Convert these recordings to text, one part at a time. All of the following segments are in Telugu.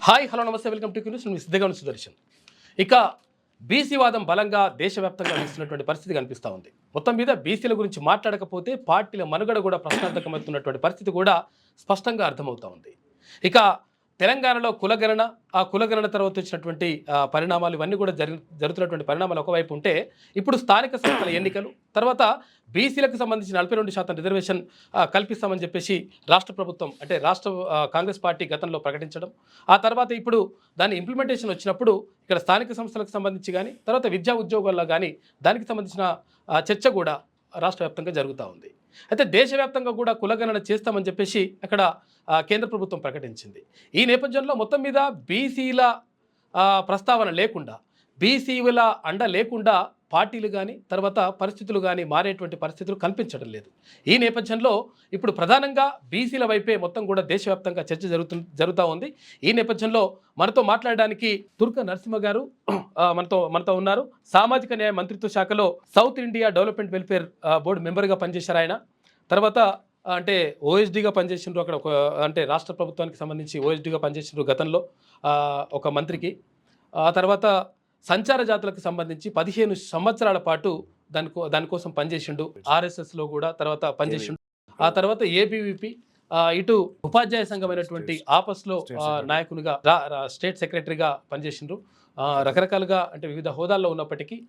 హాయ్ హలో నమస్తే వెల్కమ్ టు న్యూస్. నేను సిద్ధంగా సుదర్శన్. ఇక బీసీవాదం బలంగా దేశవ్యాప్తంగా వీస్తున్నటువంటి పరిస్థితి కనిపిస్తూ ఉంది. మొత్తం మీద బీసీల గురించి మాట్లాడకపోతే పార్టీల మనుగడ కూడా ప్రశ్నార్థకమవుతున్నటువంటి పరిస్థితి కూడా స్పష్టంగా అర్థమవుతూ ఉంది. ఇక తెలంగాణలో కులగణన, ఆ కులగణన తర్వాత వచ్చినటువంటి పరిణామాలు ఇవన్నీ కూడా జరుగుతున్నటువంటి పరిణామాలు ఒకవైపు ఉంటే, ఇప్పుడు స్థానిక సంస్థల ఎన్నికలు తర్వాత బీసీలకు సంబంధించిన 42% రిజర్వేషన్ కల్పిస్తామని చెప్పేసి రాష్ట్ర ప్రభుత్వం అంటే కాంగ్రెస్ పార్టీ గతంలో ప్రకటించడం, ఆ తర్వాత ఇప్పుడు దాని ఇంప్లిమెంటేషన్ వచ్చినప్పుడు ఇక్కడ స్థానిక సంస్థలకు సంబంధించి కానీ తర్వాత విద్యా ఉద్యోగాల్లో కానీ దానికి సంబంధించిన చర్చ కూడా రాష్ట్ర వ్యాప్తంగా జరుగుతూ ఉంది. అయితే దేశవ్యాప్తంగా కూడా కులగణన చేస్తామని చెప్పేసి అక్కడ కేంద్ర ప్రభుత్వం ప్రకటించింది. ఈ నేపథ్యంలో మొత్తం మీద బీసీల ప్రస్తావన లేకుండా, బీసీల అండ లేకుండా పార్టీలు కానీ తర్వాత పరిస్థితులు కానీ మారేటువంటి పరిస్థితులు కనిపించడం లేదు. ఈ నేపథ్యంలో ఇప్పుడు ప్రధానంగా బీసీల వైపే మొత్తం కూడా దేశవ్యాప్తంగా చర్చ జరుగుతూ ఉంది. ఈ నేపథ్యంలో మనతో మాట్లాడడానికి తుర్క నరసింహ గారు మనతో ఉన్నారు. సామాజిక న్యాయ మంత్రిత్వ శాఖలో south India development welfare board మెంబర్గా పనిచేశారు ఆయన. తర్వాత అంటే ఓఎస్డీగా పనిచేసిండ్రు అక్కడ, అంటే రాష్ట్ర ప్రభుత్వానికి సంబంధించి ఓఎస్డీగా పనిచేసిండ్రు గతంలో ఒక మంత్రికి. ఆ తర్వాత సంచార జాతులకు సంబంధించి 15 సంవత్సరాల పాటు దానికోసం పనిచేసిండు. ఆర్ఎస్ఎస్లో కూడా తర్వాత పనిచేసిండు. ఆ తర్వాత ఏబీవీపీ, ఇటు ఉపాధ్యాయ సంఘమైనటువంటి ఆపస్లో నాయకునిగా స్టేట్ సెక్రటరీగా పనిచేసిండ్రు. రకరకాలుగా అంటే వివిధ హోదాల్లో ఉన్నప్పటికీ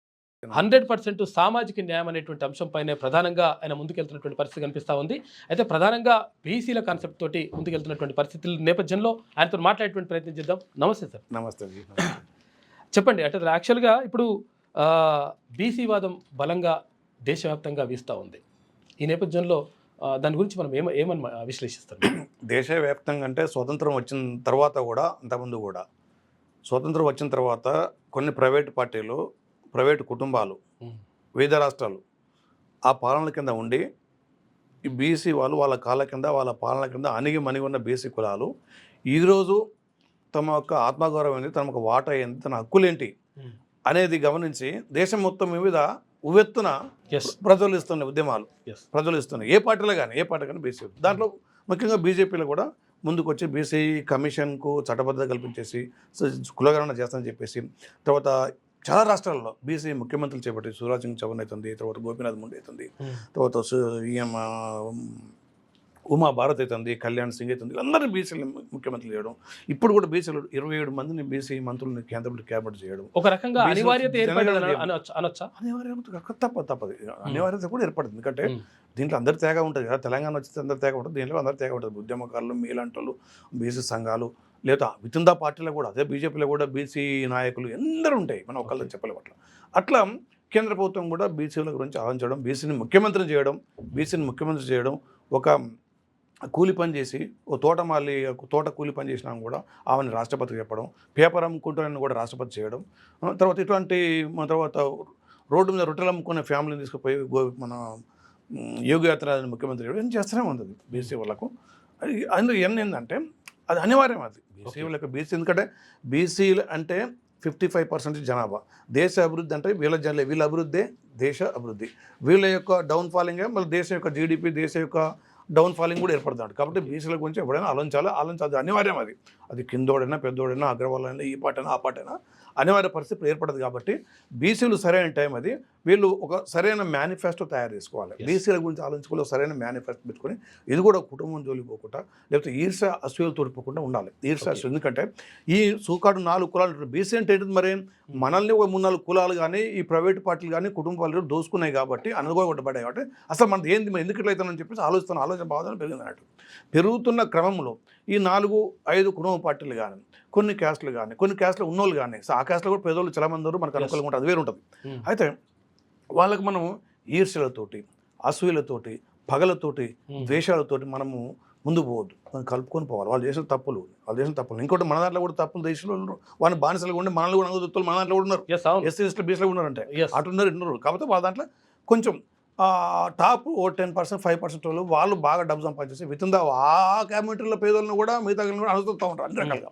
100% సామాజిక న్యాయం అనేటువంటి అంశంపైనే ప్రధానంగా ఆయన ముందుకెళ్తున్నటువంటి పరిస్థితి కనిపిస్తూ ఉంది. అయితే ప్రధానంగా బీసీల కాన్సెప్ట్ తోటి ముందుకెళ్తున్నటువంటి పరిస్థితుల నేపథ్యంలో ఆయనతో మాట్లాడేటువంటి ప్రయత్నం చేద్దాం. నమస్తే సార్. నమస్తే. చెప్పండి, అంటే యాక్చువల్గా ఇప్పుడు బీసీవాదం బలంగా దేశవ్యాప్తంగా వీస్తూ ఉంది. ఈ నేపథ్యంలో దాని గురించి మనం ఏమని విశ్లేషిస్తాం? దేశవ్యాప్తంగా అంటే స్వతంత్రం వచ్చిన తర్వాత కూడా, అంతకుముందు కూడా స్వతంత్రం వచ్చిన తర్వాత కొన్ని ప్రైవేటు పార్టీలు, ప్రైవేటు కుటుంబాలు, వివిధ రాష్ట్రాలు ఆ పాలన కింద ఉండి ఈ బీసీ వాళ్ళు వాళ్ళ కాళ్ళ కింద, వాళ్ళ పాలన కింద అణిగి మణిగి ఉన్న బీసీ కులాలు ఈరోజు తమ యొక్క ఆత్మగౌరవం ఏంటి, తమ యొక్క వాటా ఏంటి, తన హక్కులేంటి అనేది గమనించి దేశం మొత్తం మీద ఉవ్వెత్తున ప్రజ్వలిస్తున్న ఉద్యమాలు ప్రజ్వలిస్తున్నాయి. ఏ పార్టీ కానీ బీసీ దాంట్లో ముఖ్యంగా బీజేపీలో కూడా ముందుకు వచ్చి బీసీ కమిషన్కు చట్టబద్ధత కల్పించేసి కులగణన చేస్తానని చెప్పేసి, తర్వాత చాలా రాష్ట్రాల్లో బీసీ ముఖ్యమంత్రులు చేపట్టి శివరాజ్ సింగ్ చౌహాన్ అవుతుంది, తర్వాత గోపీనాథ్ ముండే అవుతుంది, తర్వాత ఉమా భారత్ అవుతుంది, కళ్యాణ్ సింగ్ అవుతుంది, అందరినీ బీసీలు ముఖ్యమంత్రులు చేయడం. ఇప్పుడు కూడా బీసీలు 27 మందిని బీసీ మంత్రులని కేంద్రంలో క్యాబినెట్ చేయడం ఒక రకంగా అనివార్యత తప్పదు. అనివార్యత కూడా ఏర్పడుతుంది. ఎందుకంటే దీంట్లో అందరి తేగా ఉంటుంది కదా. తెలంగాణ వచ్చి అందరి తేగా ఉంటుంది, దీంట్లో అందరి తేగా ఉంటుంది. ఉద్యమకారులు, మీలాంటి బీసీ సంఘాలు, లేదా వితందా పార్టీలో కూడా, అదే బీజేపీలో కూడా బీసీ నాయకులు ఎందరూ ఉంటాయి, మనం ఒకళ్ళని చెప్పలేము. అట్లా కేంద్ర ప్రభుత్వం కూడా బీసీల గురించి ఆలోచించడం, బీసీని ముఖ్యమంత్రి చేయడం, ఒక కూలి పని చేసి ఓ తోట కూలి పని చేసినా కూడా ఆమెను రాష్ట్రపతికి చెప్పడం, పేపర్ అమ్ముకుంటానని కూడా రాష్ట్రపతి చేయడం, తర్వాత రోడ్డు మీద రొట్టెలు అమ్ముకునే ఫ్యామిలీని తీసుకుపోయి మన యోగి యాత్ర ముఖ్యమంత్రి చేయడం చేస్తూనే ఉంటుంది బీసీ వాళ్ళకు. అందులో ఏంటంటే అది అనివార్యం. అది బీసీ వాళ్ళకి ఎందుకంటే బీసీలు అంటే 55% జనాభా. దేశ అభివృద్ధి అంటే వీళ్ళ అభివృద్ధే దేశ అభివృద్ధి. వీళ్ళ యొక్క డౌన్ ఫాలింగే మళ్ళీ దేశం యొక్క జీడిపి, దేశం యొక్క డౌన్ ఫాలింగ్ కూడా ఏర్పడుతుంది. కాబట్టి బీసీల గురించి ఎప్పుడైనా ఆలోచించాలి. అనివార్యం. అది కిందోడైనా, పెద్దోడైనా, అగ్రవాల్ అయినా, ఈ పార్టీ అయినా, ఆ పార్టీ అయినా అనివార్య పరిస్థితి ఏర్పడదు. కాబట్టి బీసీలు సరైన టైం అది. వీళ్ళు ఒక సరైన మేనిఫెస్టో తయారు చేసుకోవాలి. బీసీల గురించి ఆలోచించుకోవాలి, సరైన మేనిఫెస్టో పెట్టుకొని ఇది కూడా కుటుంబం జోలికి పోకుండా, లేకపోతే ఈర్ష్య అసూయలు తోడిపోకుండా ఉండాలి. ఎందుకంటే ఈ సూకాడు 4 కులాలు, బీసీ అంటే ఏంటిది మరి, మనల్ని ఒక 3-4 కులాలు కానీ ఈ ప్రైవేట్ పార్టీలు కానీ కుటుంబాలు దోసుకున్నాయి కాబట్టి, అనుభవపడ్డాయి కాబట్టి అసలు మనది ఏంది, ఎందుకు ఇట్లయితుందని చెప్పేసి ఆలోచన బాధన పెరిగిందన్నట్టు. పెరుగుతున్న క్రమంలో ఈ 4-5 కుటుంబ పార్టీలు కానీ, కొన్ని క్యాస్ట్లు ఉన్నోళ్ళు కానీ, ఆ క్యాస్ట్లో కూడా పేదోళ్ళు చాలా మంది మనకు అనుకూలంగా ఉంటుంది, అది వేరు ఉంటుంది. అయితే వాళ్ళకి మనం ఈర్ష్యలతోటి, అసూయలతోటి, పగలతోటి, ద్వేషాలతోటి మనము ముందుకు పోవద్దు. మనం కలుపుకొని పోవాలి. వాళ్ళు చేసిన తప్పులు. ఇంకోటి మన దాంట్లో కూడా తప్పులు దేశంలో వాళ్ళని బానిసలుగా ఉండి మనల్ని కూడా అనుగుతులు మన దాంట్లో కూడా ఉన్నారు. ఎస్సీ ఎస్టీ బీసీలో ఉన్నారంటే అటున్నారు. కాకపోతే వాళ్ళ దాంట్లో కొంచెం టాప్ 10%, 5% వాళ్ళు బాగా డబ్బు సంపాదించేసి వితందా ఆ కమ్యూనిటీల పేదలను కూడా మిగతా కూడా అనుసరిస్తూ ఉంటారు అన్ని రకాలుగా.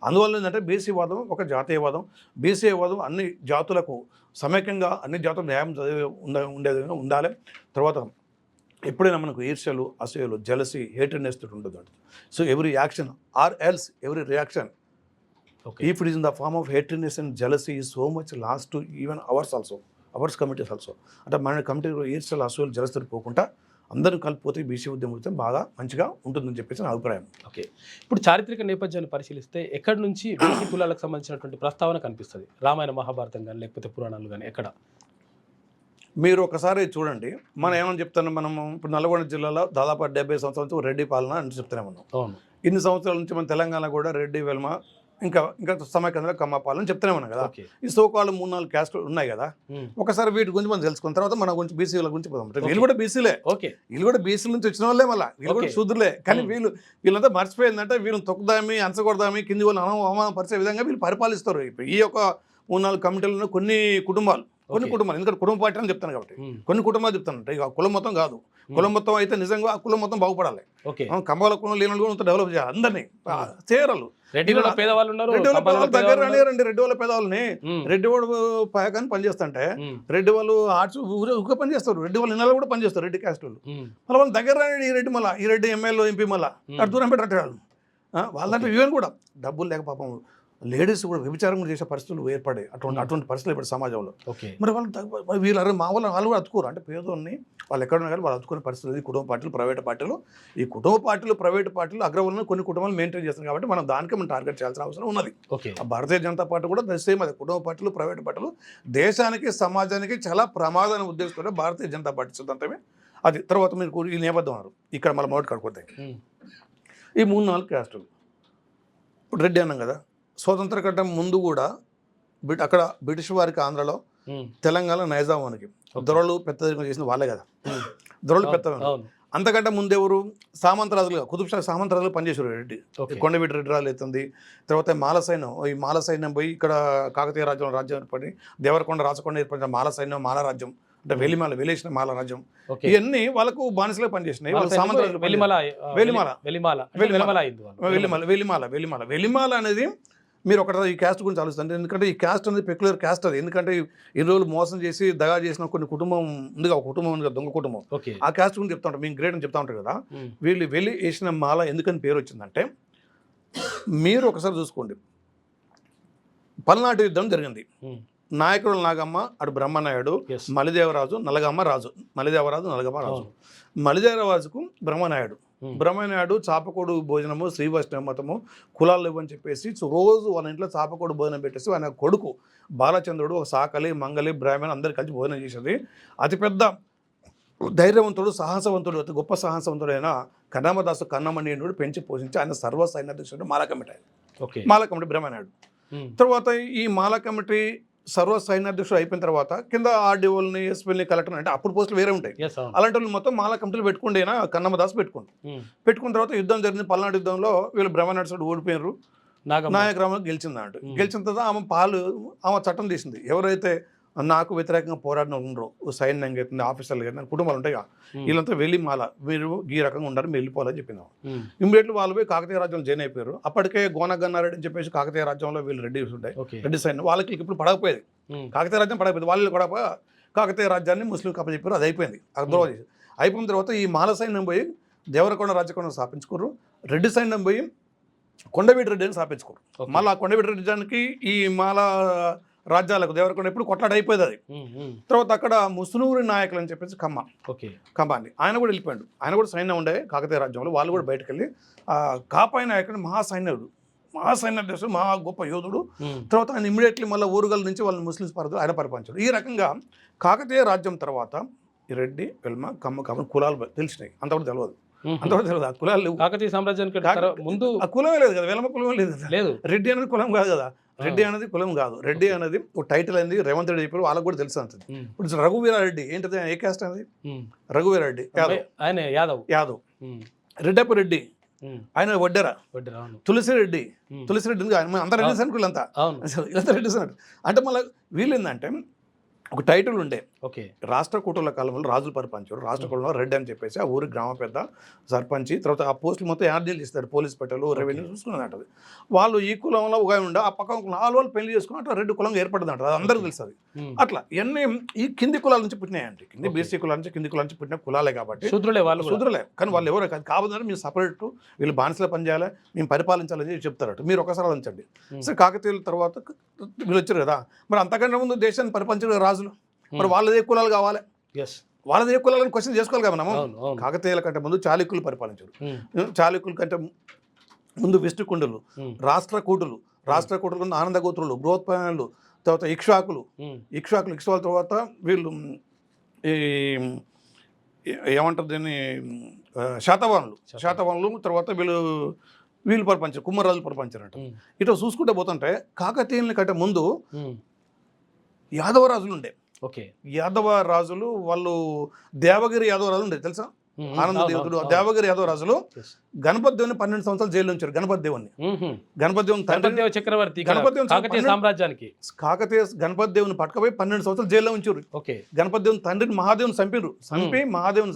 అందువల్ల ఏంటంటే బీసీవాదం ఒక జాతీయవాదం. బీసీవాదం అన్ని జాతులకు సమైక్యంగా, అన్ని జాతులకు న్యాయం ఉండేది ఉండాలి. తర్వాత ఎప్పుడైనా మనకు ఈర్ష్యలు, అసూయలు, జెలసీ, హేటెడ్నెస్ ఉండదు. So every action or else every reaction Okay. If it is in the form of hatredness and jealousy, so much lost to even ours also, ours committees also. అంటే మన కమిటీ ఈర్ష్యలు అసూయలు జలస్తూ పోకుండా అందరూ కలిపిపోతే బీసీ ఉద్యమం అయితే బాగా మంచిగా ఉంటుందని చెప్పేసి నా అభిప్రాయం. ఓకే, ఇప్పుడు చారిత్రక నేపథ్యాన్ని పరిశీలిస్తే ఎక్కడి నుంచి బీసీ కులాలకు సంబంధించినటువంటి ప్రస్తావన కనిపిస్తుంది? రామాయణ మహాభారతం కానీ లేకపోతే పురాణాలు కానీ ఎక్కడ? మీరు ఒకసారి చూడండి, మనం ఏమని చెప్తున్నాం, మనము ఇప్పుడు నల్గొండ జిల్లాలో దాదాపు 70 సంవత్సరాల నుంచి రెడ్డి పాలన అని చెప్తూనే ఉన్నాం. అవును, ఇన్ని సంవత్సరాల నుంచి మన తెలంగాణ కూడా రెడ్డి వెల్మ ఇంకా సమైక్యంగా కమ్మ పాలన చెప్తూనే ఉన్నాం కదా. ఓకే. ఈ సోకాళ్ళు 3-4 క్యాస్టులు ఉన్నాయి కదా. ఒకసారి వీటి గురించి మనం తెలుసుకున్న తర్వాత మన గురించి బీసీల గురించి పోదాం. వీళ్ళు కూడా బీసీలే. ఓకే, వీళ్ళు కూడా బీసీల నుంచి వచ్చిన వాళ్ళే, మళ్ళీ వీళ్ళు కూడా శూద్రులే. కానీ వీళ్ళంతా మర్చిపోయిందంటే వీళ్ళని తొక్కుదామి, అంచగొడదామి, కింది వాళ్ళని అవమానపరిచే విధంగా వీళ్ళు పరిపాలిస్తారు. ఇప్పుడు ఈ యొక్క 3-4 కమిటీలను కొన్ని కుటుంబాలు, ఎందుకంటే కుటుంబ పార్టీ అని చెప్తాను కాబట్టి కొన్ని కుటుంబాలు చెప్తాను. ఇక కులం మొత్తం కాదు, కులం మొత్తం అయితే నిజంగా ఆ కులం మొత్తం బాగుపడాలి. కంబాల కులం లేని వాళ్ళు కూడా డెవలప్ చేయాలి. అందరినీ చేరాలి. రెడ్డి వాళ్ళ పేదవాళ్ళు ఉన్నారు, దగ్గర రానియారండి. రెడ్డి వాళ్ళ పేదవాళ్ళని రెడ్డి వాడు పాయకాన్ని పనిచేస్తుంటే రెడ్డి వాళ్ళు ఆర్ట్స్ ఊరికే పనిచేస్తారు. రెడ్డి వాళ్ళు ఇళ్ళలో కూడా పనిచేస్తారు. రెడ్డి క్యాస్ట్ వాళ్ళు మళ్ళీ వాళ్ళ దగ్గర రాని ఈ రెడ్డి మళ్ళీ ఈ రెడ్డి ఎమ్మెల్యే ఎంపీ మళ్ళీ అటు దూరం పెట్టారు. వాళ్ళంటే ఈవెన్ కూడా డబ్బులు లేక పాపం లేడీస్ కూడా వ్యభిచారం కూడా చేసే పరిస్థితులు ఏర్పడే అటువంటి పరిస్థితులు ఇప్పుడు సమాజంలో. మరి వాళ్ళు వీళ్ళు మా వాళ్ళు కూడా అతుకోరు. అంటే పేదోళ్ళని వాళ్ళు ఎక్కడ ఉన్నా కానీ వాళ్ళు అతుకునే పరిస్థితులు. ఈ కుటుంబ పార్టీలు, ప్రైవేట్ పార్టీలు, ఈ కుటుంబ పార్టీలు, ప్రైవేట్ పార్టీలు అగ్రవర్ణంలో కొన్ని కుటుంబాలు మెయింటైన్ చేస్తారు కాబట్టి మనం దానికి మనం టార్గెట్ చేయాల్సిన అవసరం ఉన్నది. భారతీయ జనతా పార్టీ కూడా సేమ్ అదే. కుటుంబ పార్టీలు, ప్రైవేట్ పార్టీలు దేశానికి, సమాజానికి చాలా ప్రమాదాన్ని ఉద్దేశిస్తుంటే భారతీయ జనతా పార్టీ సిద్ధాంతమే అది. తర్వాత మీరు ఈ నేపథ్యం అన్నారు ఇక్కడ మళ్ళీ మొదటి కడుకోతాయి ఈ 3-4 క్యాస్టులు. ఇప్పుడు రెడ్డి అన్నాం కదా, స్వతంత్ర కట్టం ముందు కూడా అక్కడ బ్రిటిష్ వారికి ఆంధ్రలో, తెలంగాణ నైజామానికి దొరలు పెద్ద చేసిన వాళ్ళే కదా. దొరలు పెద్ద అంతకంటే ముందెవరు సామంతరాజులుగా కుతుబ్ షా సామంతరాజులు పనిచేసారు రెడ్డి. కొండవీటి రెడ్డి రాజు అవుతుంది. తర్వాత మాల సైన్యం, ఈ మాల సైన్యం పోయి ఇక్కడ కాకతీయ రాజ్యం ఏర్పడి దేవరకొండ రాచకొండ ఏర్పడిన మాల సైన్యం, మాల రాజ్యం అంటే వెలిసిన మాల రాజ్యం, ఇవన్నీ వాళ్ళకు బానిసలే పనిచేసినాయి. వాళ్ళు సామంతరాజులు. వెలిమాల అనేది మీరు ఒకటి ఈ క్యాస్ట్ గురించి ఆలోచిస్తారు. ఎందుకంటే ఈ క్యాస్ట్ అనేది పెక్యులర్ క్యాస్ట్ అది. ఎందుకంటే ఈ రోజులు మోసం చేసి దగా చేసిన కొన్ని కుటుంబం ఉంది, ఒక కుటుంబం ఉంది కదా, దొంగ కుటుంబం. ఆ క్యాస్ట్ గురించి చెప్తా ఉంటారు, మేము గ్రేట్ అని చెప్తా ఉంటారు కదా. వీళ్ళు వేసిన మాల ఎందుకని పేరు వచ్చిందంటే, మీరు ఒకసారి చూసుకోండి, పల్నాటి యుద్ధం జరిగింది. నాయకుడు నాగమ్మ, అటు బ్రహ్మనాయుడు, మలిదేవరాజు, నలగమ్మ రాజు. మలిదేవరాజుకు బ్రహ్మనాయుడు చాపకోడు భోజనము, శ్రీ వైష్ణవ మతము, కులాలు ఇవ్వని చెప్పేసి రోజు వాళ్ళ ఇంట్లో చాపకోడు భోజనం పెట్టేసి ఆయన కొడుకు బాలచంద్రుడు, సాకలి, మంగలి, బ్రాహ్మణ అందరు కలిసి భోజనం చేసేది. అతిపెద్ద ధైర్యవంతుడు, సాహసవంతుడు, అతి గొప్ప సాహసవంతుడైన కన్నమదాసు కన్నమణియుడు పెంచి పోషించి ఆయన సర్వ సైన్యాధ్యక్షుడు మాల కమిటీ బ్రహ్మనాయుడు. తర్వాత ఈ మాల కమిటీ సర్వ సైన్యాధ్యక్షుడు అయిపోయిన తర్వాత కింద ఆర్డీఓల్ని, ఎస్పీని, కలెక్టర్ అంటే అప్పుడు పోస్టులు వేరే ఉంటాయి. అలాంటి వాళ్ళు మొత్తం మాల కమిటీలు పెట్టుకుంటేనా కన్నమదాసు పెట్టుకున్న తర్వాత యుద్ధం జరిగింది. పల్నాడు యుద్ధంలో వీళ్ళు బ్రహ్మనాయుడు ఓడిపోయినారు. నాయకరామ గెలిచిందంట. గెలిచిన తర్వాత ఆమె చట్టం తీసింది. ఎవరైతే నాకు వ్యతిరేకంగా పోరాడిన ఉండరు, సైన్యంగా అవుతుంది, ఆఫీసర్లు అవుతుంది, కుటుంబాలు ఉంటాయి కదా, వీళ్ళంతా వెళ్ళి మాల మీరు ఈ రకంగా ఉండాలి, మీరు వెళ్ళిపోవాలని చెప్పినాం. ఇమ్మీడియట్లీ వాళ్ళు పోయి కాకతీయ రాజ్యంలో జాయిన్ అయిపోయారు. అప్పటికే గోనగన్నారెడ్డి అని చెప్పేసి కాకతీయ రాజ్యంలో వీళ్ళు రెడ్డిస్ ఉంటాయి, రెడ్డి సైన్యం. వాళ్ళకి ఇప్పుడు పడకపోయేది, కాకతీయ రాజ్యం పడకపోయేది. వాళ్ళు కూడా కాకతీయ రాజ్యాన్ని ముస్లింలకు అప్పచెప్పారు. అది అయిపోయింది. అగ్రవ చేసి అయిపోయిన తర్వాత ఈ మాల సైన్యం పోయి దేవరకొండ రాజ్యకొండ స్థాపించుకోరు. రెడ్డి సైన్యం పోయి కొండవీటి రెడ్డి అని స్థాపించుకోరు. మళ్ళీ ఆ కొండవీటి రెడ్డికి ఈ మాల రాజ్యాలకు దేవరకొండ ఎప్పుడు కొట్లాట అయిపోయింది. అది తర్వాత అక్కడ ముసునూరి నాయకులు అని చెప్పేసి ఖమ్మాన్ని ఆయన కూడా వెళ్ళిపోయాడు. ఆయన కూడా సైన్యం ఉండే కాకతీయ రాజ్యంలో. వాళ్ళు కూడా బయటకు వెళ్ళి కాపాయి నాయకుడు మహాసైన్యాధ్యక్షుడు, మహా గొప్ప యోధుడు. తర్వాత ఆయన ఇమ్మీడియట్లీ మళ్ళీ ఊరుగల నుంచి వాళ్ళని ముస్లిమ్స్ ఆయన పరిపాలించాడు. ఈ రకంగా కాకతీయ రాజ్యం తర్వాత ఈ రెడ్డి, వెల్మ, కమ్మ కులాలు తెలిసినాయి. అంతవరకు తెలియదు. ఆ కులాలు కాకతీయ సామ్రాజ్యానికి ముందు ఆ కులమే లేదు కదా, వెల్మ కులమే లేదు. రెడ్డి అనేది కులం కాదు కదా. రెడ్డి అనేది కులం కాదు. రెడ్డి అనేది ఒక టైటిల్ అనేది రేవంత్ రెడ్డి చెప్పారు, వాళ్ళకి కూడా తెలుసు అంటుంది. ఇప్పుడు రఘువీరారెడ్డి ఏంటిది, ఏ క్యాస్ట్ అనేది? రఘువీరారెడ్డి యాదవ్. రెడ్డప్ప రెడ్డి ఆయన వడ్డెర. తులసిరెడ్డి అందరు రెడ్డి అనుకులు అంతా రెడ్డి అంటే మళ్ళీ వీళ్ళు ఏంటంటే ఒక టైటిల్ ఉండే. రాష్ట్ర కూటల కాలంలో రాజులు పరిపాలించారు. రాష్ట్ర కూటంలో రెడ్డి అని చెప్పేసి ఆ ఊరి గ్రామ పెద్ద, సర్పంచి, తర్వాత ఆ పోస్టులు మొత్తం యార్డీలు ఇస్తారు, పోలీస్ పెట్టలు, రెవెన్యూ చూసుకున్నది. వాళ్ళు ఈ కులంలో ఒక ఉండే ఆ పక్క వాళ్ళు పెళ్లి చేసుకుని అట్లా రెడ్డి కులంగా ఏర్పడింది అంటారు. అది అందరికీ తెలుస్తుంది. అట్లా ఇవన్నీ ఈ కింది కులాల నుంచి పుట్టినాయండి. కింది బీసీ కులాల నుంచి కింది కులాల నుంచి పుట్టిన కులాలే కాబట్టి శూద్రులే వాళ్ళు కూడా. శూద్రులే. కానీ వాళ్ళు ఎవరో కాదు, కావాలంటే మీరు సపరేట్ వీళ్ళు బానిసలు పనిచేయాలి, మేము పరిపాలించాలని చెప్తారట. మీరు ఒకసారి ఆలోచించండి. సరే కాకతీయుల తర్వాత వీళ్ళు వచ్చారు కదా, మరి అంతకంటే ముందు దేశాన్ని పరిపాలించిన రాజులు, మరి వాళ్ళదే కులాలు కావాలి, వాళ్ళదే కులాలను క్వశ్చన్ చేసుకోవాలి కదా మనము. కాకతీయుల కంటే ముందు చాళుక్యులు పరిపాలించారు. చాళుక్యుల కంటే ముందు విష్ణుకుండులు, రాష్ట్రకూటులు కింద ఆనందగోత్రులు, బృహత్పయనులు, తర్వాత ఇక్ష్వాకుల తర్వాత వీళ్ళు ఈ ఏమంటారు దీన్ని శాతవాహనులు తర్వాత వీళ్ళు పరిపాలించారు, కుమ్మరాజులు పరిపాలించారంట. ఇట్లా చూసుకుంటే పోతుంటే కాకతీయుల కంటే ముందు యాదవ రాజులు ఉండే. యాదవ రాజులు వాళ్ళు దేవగిరి యాదవ రాజులు ఉండే తెలుసా? ఆనంద దేవుడు దేవగిరి యాదవ రాజులు గణపతి దేవుని 12 సంవత్సరాలు జైల్లో ఉంచారు. గణపతి దేవుని చక్రవర్తి సామ్రాజ్యానికి గణపతి దేవుని పట్టుకపోయి 12 సంవత్సరాలు జైల్లో ఉంచారు. గణపతి దేవుని తండ్రిని మహాదేవుని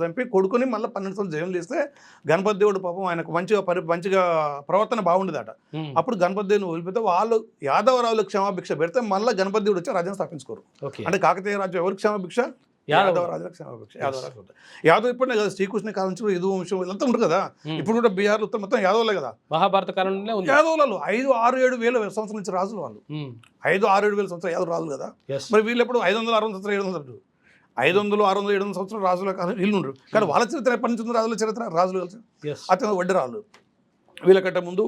చంపి కొడుకుని మళ్ళీ 12 సంవత్సరాలు జైలు చేస్తే గణపతి దేవుడు పాపం ఆయనకు మంచిగా ప్రవర్తన బాగుండేదట. అప్పుడు గణపతి దేవుని వదిలిపెడితే వాళ్ళు యాదవ రాజులు క్షమాభిక్ష పెడితే మళ్ళీ గణపతి దేవుడు వచ్చి రాజ్యం స్థాపించుకోరు. అంటే కాకతీయ రాజ్యం ఎవరికి క్షమాభిక్ష? యాదవ రాజులకు క్షమాభిక్ష. యాదవ్ ఇప్పుడే కదా, శ్రీకృష్ణ కాలం నుంచి యదు వంశం ఇదంతా ఉంటుంది కదా. ఇప్పుడు కూడా బీహార్ ఉత్తర మొత్తం యాదవులే కదా. మహాభారత కాలంలో యాదవులు 5, 6, 7 వేల సంవత్సరాల నుంచి రాజులు వాళ్ళు. 5, 6, 7 వేల సంవత్సరాలు యాదవ్ రాజులు కదా. మరి వీళ్ళు ఎప్పుడు 500, 600 సంవత్సరాలు 700 500, 600, 700 సంవత్సరాలు రాజుల కాలం వీళ్ళు ఉండరు. కానీ వాళ్ళ చరిత్ర ఎప్పటి నుంచి ఉంది? రాజుల చరిత్ర రాజులు కలిసి అత్యంత వడ్డీ రాజులు. వీళ్ళకంటే ముందు